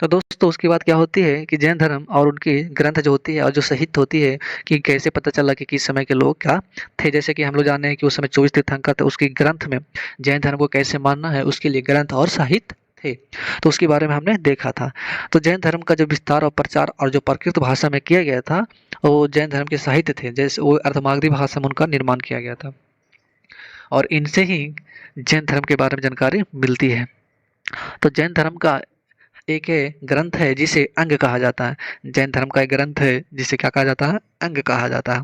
तो दोस्तों उसके बाद क्या होती है कि जैन धर्म और उनकी ग्रंथ जो होती है और जो साहित्य होती है कि कैसे पता चला कि किस समय के लोग क्या थे। जैसे कि हम लोग जाने हैं कि उस समय 24 तीर्थंकर थे, उसके ग्रंथ में जैन धर्म को कैसे मानना है उसके लिए ग्रंथ और साहित्य थे, तो उसके बारे में हमने देखा था। तो जैन धर्म का जो विस्तार और प्रचार और जो प्राकृत भाषा में किया गया था वो जैन धर्म के साहित्य थे, जैसे वो अर्धमागधी भाषा में उनका निर्माण किया गया था और इनसे ही जैन धर्म के बारे में जानकारी मिलती है। तो जैन धर्म का एक है ग्रंथ है जिसे अंग कहा जाता है। जैन धर्म का एक ग्रंथ है जिसे क्या कहा जाता है? अंग कहा जाता है।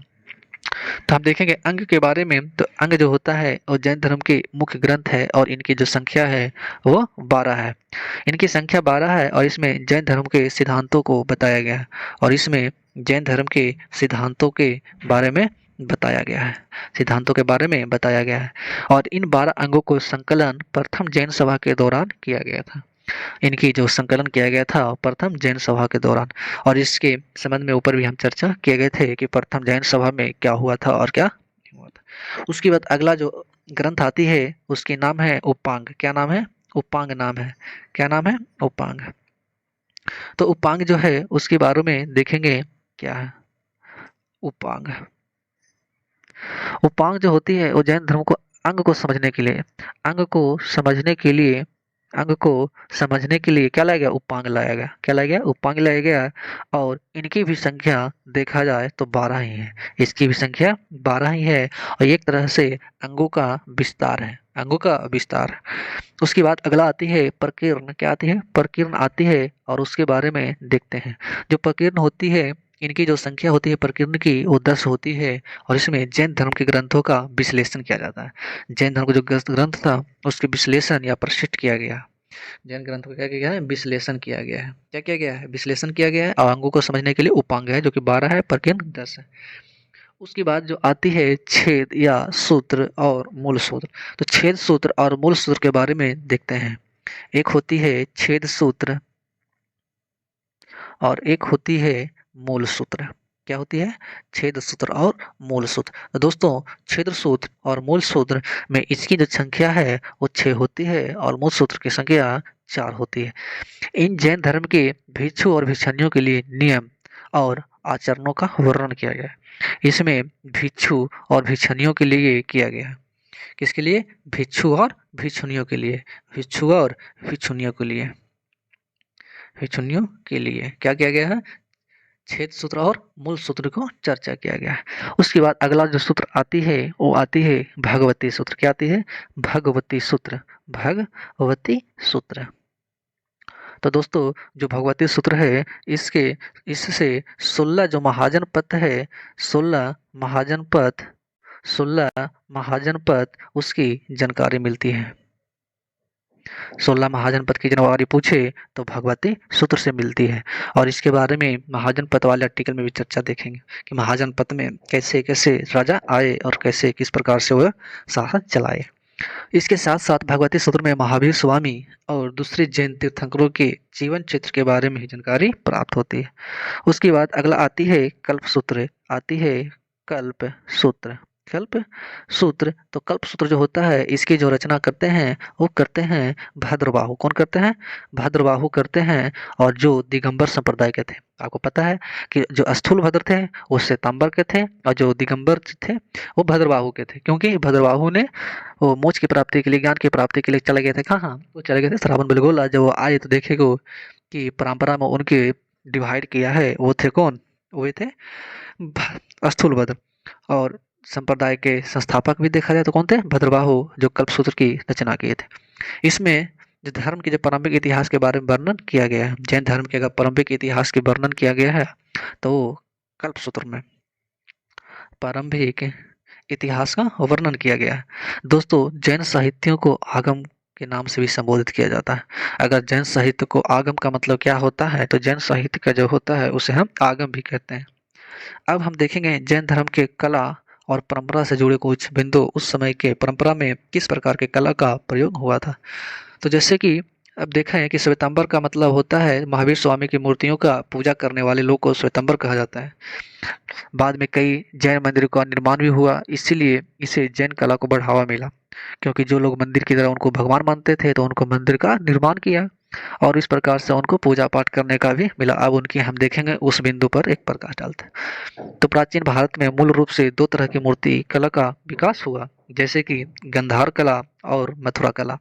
तो हम देखेंगे अंग के बारे में, तो अंग जो होता है वो जैन धर्म के मुख्य ग्रंथ है और इनकी जो संख्या है वो 12 है। इनकी संख्या 12 है और इसमें जैन धर्म के सिद्धांतों को बताया गया है और इसमें जैन धर्म के सिद्धांतों के बारे में बताया गया है, सिद्धांतों के बारे में बताया गया है। और इन 12 अंगों को संकलन प्रथम जैन सभा के दौरान किया गया था। इनकी जो संकलन किया गया था प्रथम जैन सभा के दौरान, और इसके संबंध में ऊपर भी हम चर्चा किए गए थे कि प्रथम जैन सभा में क्या हुआ था और क्या नहीं हुआ था। उसके बाद अगला जो ग्रंथ आती है उसकी नाम है उपांग। क्या नाम है? उपांग नाम है। क्या नाम है? उपांग। तो उपांग जो है उसके बारे में देखेंगे क्या है उपांग। उपांग जो होती है वो जैन धर्म को अंग को समझने के लिए अंग को समझने के लिए क्या लाया गया? उपांग लाया गया। क्या लाया गया? उपांग लाया गया। और इनकी भी संख्या देखा जाए तो 12 ही है। इसकी भी संख्या 12 ही है और एक तरह से अंगों का विस्तार है। अंगों का विस्तार। उसके बाद अगला आती है प्रकीर्ण। क्या आती है? प्रकीर्ण आती है और उसके बारे में देखते हैं। जो प्रकीर्ण होती है, इनकी जो संख्या होती है प्रकीर्ण की, वो 10 होती है और इसमें जैन धर्म के ग्रंथों का विश्लेषण किया जाता है। जैन धर्म का जो ग्रंथ था उसके विश्लेषण या प्रशिष्ट किया गया। जैन ग्रंथों का क्या किया गया है? विश्लेषण किया गया है। क्या किया गया है? विश्लेषण किया गया है और अंगों को समझने के लिए उपांग है जो कि 12 है, प्रकीर्ण 10 है। उसके बाद जो आती है छेद या सूत्र और मूल सूत्र। तो छेद सूत्र और मूल सूत्र के बारे में देखते हैं। एक होती है छेद सूत्र और एक होती है मूल सूत्र। क्या होती है? छेद सूत्र और मूल सूत्र। तो दोस्तों, छेद सूत्र और मूल सूत्र में इसकी जो संख्या है वो 6 होती है और मूल सूत्र की संख्या 4 होती है। इन जैन धर्म के भिक्षु और भिक्षुणियों के लिए नियम और आचरणों का वर्णन किया गया है। इसमें भिक्षु और भिक्षुणियों के लिए किया गया है। किसके लिए? भिक्षु और भिक्षुणियों के लिए। भिक्षु और भिक्षुणियों के लिए। भिक्षुणियों के लिए क्या किया गया है? छेद सूत्र और मूल सूत्र को चर्चा किया गया है। उसके बाद अगला जो सूत्र आती है वो आती है भगवती सूत्र। क्या आती है? भगवती सूत्र। भगवती सूत्र। तो दोस्तों, जो भगवती सूत्र है इसके इससे 16 जो महाजन पद है, 16 महाजन पद 16 महाजन पद उसकी जानकारी मिलती है। 16 महाजन पद की जानकारी पूछे तो भगवती सूत्र से मिलती है। और इसके बारे में महाजन पद वाले आर्टिकल में भी चर्चा देखेंगे कि महाजन पद में कैसे कैसे राजा आए और कैसे किस प्रकार से वह शासन चलाए। इसके साथ साथ भगवती सूत्र में महावीर स्वामी और दूसरे जैन तीर्थंकरों के जीवन चित्र के बारे में जानकारी प्राप्त होती है। उसके बाद अगला आती है कल्प सूत्र। आती है कल्प सूत्र। कल्प सूत्र। तो कल्प सूत्र जो होता है इसकी जो रचना करते हैं वो करते हैं भद्रबाहु। कौन करते हैं? भद्रबाहु करते हैं। और जो दिगंबर संप्रदाय के थे, आपको पता है कि जो स्थूल भद्र थे वो श्वेतांबर के थे और जो दिगंबर थे वो भद्रबाहु के थे। क्योंकि भद्रबाहु ने वो मोक्ष की प्राप्ति के लिए, ज्ञान की प्राप्ति के लिए चले गए थे। कहाँ? वो चले गए थे श्रावण बेलगोला। जब वो आए तो देखेगो कि परंपरा में उनके डिवाइड किया है वो थे कौन? वे थे स्थूलभद्र। और संप्रदाय के संस्थापक भी देखा जाए तो कौन थे? भद्रबाहु, जो कल्पसूत्र की रचना किए थे। इसमें जो धर्म के जो प्रारंभिक इतिहास के बारे में वर्णन किया गया है, जैन धर्म के अगर प्रारंभिक इतिहास के वर्णन किया गया है तो वो कल्पसूत्र में प्रारंभिक इतिहास का वर्णन किया गया है। दोस्तों, जैन साहित्यों को आगम के नाम से भी संबोधित किया जाता है। अगर जैन साहित्य को, आगम का मतलब क्या होता है, तो जैन साहित्य का जो होता है उसे हम आगम भी कहते हैं। अब हम देखेंगे जैन धर्म के कला और परंपरा से जुड़े कुछ बिंदु। उस समय के परंपरा में किस प्रकार के कला का प्रयोग हुआ था। तो जैसे कि अब देखा है कि श्वेतांबर का मतलब होता है महावीर स्वामी की मूर्तियों का पूजा करने वाले लोग को श्वेतांबर कहा जाता है। बाद में कई जैन मंदिरों का निर्माण भी हुआ, इसीलिए इसे जैन कला को बढ़ावा मिला। क्योंकि जो लोग मंदिर की तरह उनको भगवान मानते थे तो उनको मंदिर का निर्माण किया और इस प्रकार से उनको पूजा पाठ करने का भी मिला। अब उनकी हम देखेंगे उस बिंदु पर एक प्रकाश डालते हैं। तो प्राचीन भारत में मूल रूप से दो तरह की मूर्ति कला का विकास हुआ, जैसे कि गंधार कला और मथुरा कला।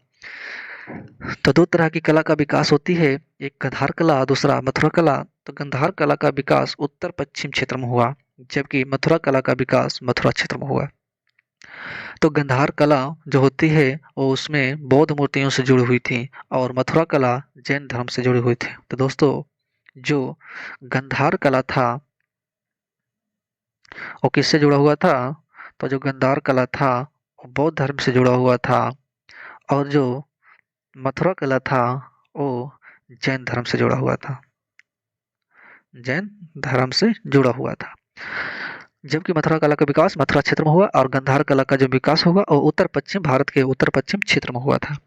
तो दो तरह की कला का विकास होती है, एक गंधार कला, दूसरा मथुरा कला। तो गंधार कला का विकास उत्तर पश्चिम क्षेत्र में हुआ, जबकि मथुरा कला का विकास मथुरा क्षेत्र में हुआ। तो गंधार कला जो होती है वो उसमें बौद्ध मूर्तियों से जुड़ी हुई थी और मथुरा कला जैन धर्म से जुड़ी हुई थी। तो दोस्तों, जो गंधार कला था वो किससे जुड़ा हुआ था? तो जो गंधार कला था वो बौद्ध धर्म से जुड़ा हुआ था और जो मथुरा कला था वो जैन धर्म से जुड़ा हुआ था। जैन धर्म से जुड़ा हुआ था। जबकि मथुरा कला का विकास मथुरा क्षेत्र में हुआ और गंधार कला का जो विकास हुआ वो उत्तर पश्चिम भारत के उत्तर पश्चिम क्षेत्र में हुआ था।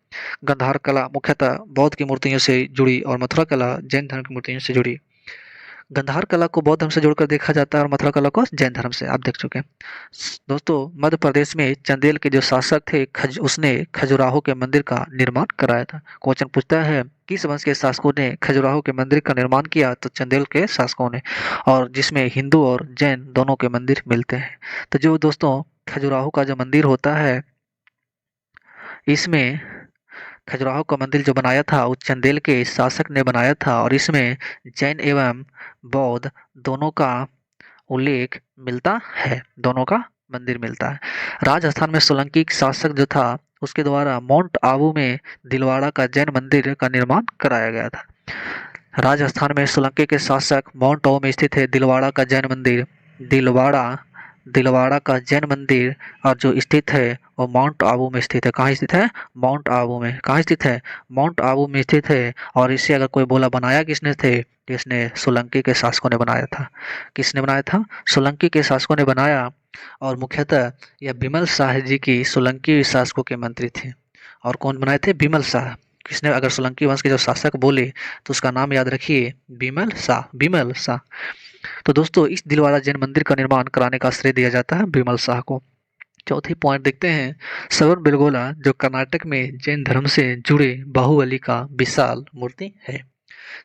गंधार कला मुख्यतः बौद्ध की मूर्तियों से जुड़ी और मथुरा कला जैन धर्म की मूर्तियों से जुड़ी। गंधार कला को बौद्ध धर्म से जोड़कर देखा जाता है और मथुरा कला को जैन धर्म से, आप देख चुके हैं। दोस्तों, मध्य प्रदेश में चंदेल के जो शासक थे उसने खजुराहो के मंदिर का निर्माण कराया था। क्वेश्चन पूछता है किस वंश के शासकों ने खजुराहो के मंदिर का निर्माण किया? तो चंदेल के शासकों ने, और जिसमें हिंदू और जैन दोनों के मंदिर मिलते हैं। तो जो दोस्तों खजुराहो का जो मंदिर होता है इसमें खजुराहो का मंदिर जो बनाया था वो चंदेल के शासक ने बनाया था और इसमें जैन एवं बौद्ध दोनों का उल्लेख मिलता है, दोनों का मंदिर मिलता है। राजस्थान में सोलंकी शासक जो था उसके द्वारा माउंट आबू में दिलवाड़ा का जैन मंदिर का निर्माण कराया गया था। राजस्थान में सोलंकी के शासक माउंट आबू में स्थित है दिलवाड़ा का जैन मंदिर। दिलवाड़ा दिलवाड़ा का जैन मंदिर और जो स्थित है वो माउंट आबू में स्थित है। कहाँ स्थित है? माउंट आबू में। कहाँ स्थित है? माउंट आबू में स्थित है। और इसे अगर कोई बोला बनाया किसने थे, तो इसने सोलंकी के शासकों ने बनाया था। किसने बनाया था? सोलंकी के शासकों ने बनाया। और मुख्यतः यह बिमल शाह जी की सोलंकी शासकों के मंत्री थे। और कौन बनाए थे? बिमल शाह। किसने? अगर सोलंकी वंश के जो शासक बोले तो उसका नाम याद रखिए, बिमल शाह। बिमल शाह। तो दोस्तों इस दिलवाड़ा जैन मंदिर का निर्माण कराने का श्रेय दिया जाता है बिमल शाह को। चौथी पॉइंट देखते हैं, श्रवण बेलगोला जो कर्नाटक में जैन धर्म से जुड़े बाहुबली का विशाल मूर्ति है,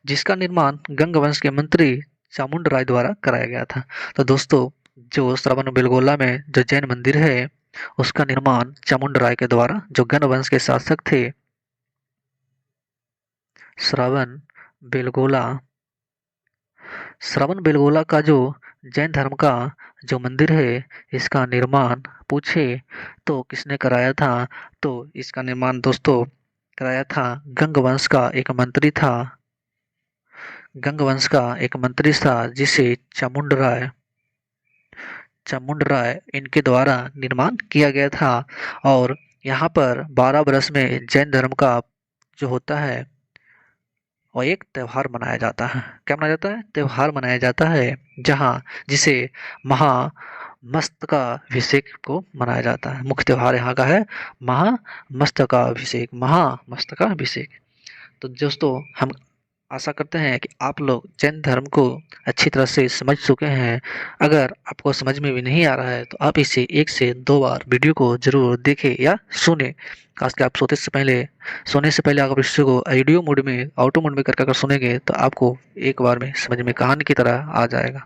जिसका निर्माण गंग वंश के मंत्री चामुंड राय द्वारा कराया गया था। तो दोस्तों जो श्रवण बेलगोला में जो जैन मंदिर है उसका निर्माण चामुंड राय के द्वारा, जो गंग वंश के शासक थे, श्रवण बेलगोला श्रवण बेलगोला का जो जैन धर्म का जो मंदिर है इसका निर्माण पूछे तो किसने कराया था? तो इसका निर्माण दोस्तों कराया था गंग वंश का एक मंत्री था। गंग वंश का एक मंत्री था जिसे चामुंड राय इनके द्वारा निर्माण किया गया था। और यहाँ पर 12 बरस में जैन धर्म का जो होता है और एक त्योहार मनाया जाता है। क्या मनाया जाता है? त्योहार मनाया जाता है, जहाँ जिसे महामस्तकाभिषेक को मनाया जाता है। मुख्य त्योहार यहाँ का है महामस्तकाभिषेक। महामस्तकाभिषेक। तो दोस्तों हम आशा करते हैं कि आप लोग जैन धर्म को अच्छी तरह से समझ चुके हैं। अगर आपको समझ में भी नहीं आ रहा है तो आप इसे 1 से 2 बार वीडियो को ज़रूर देखें या सुनें। खास कर आप सोने से पहले आप इस को ऑडियो मोड में, ऑटो मोड में करके अगर सुनेंगे तो आपको एक बार में समझ में कहानी की तरह आ जाएगा।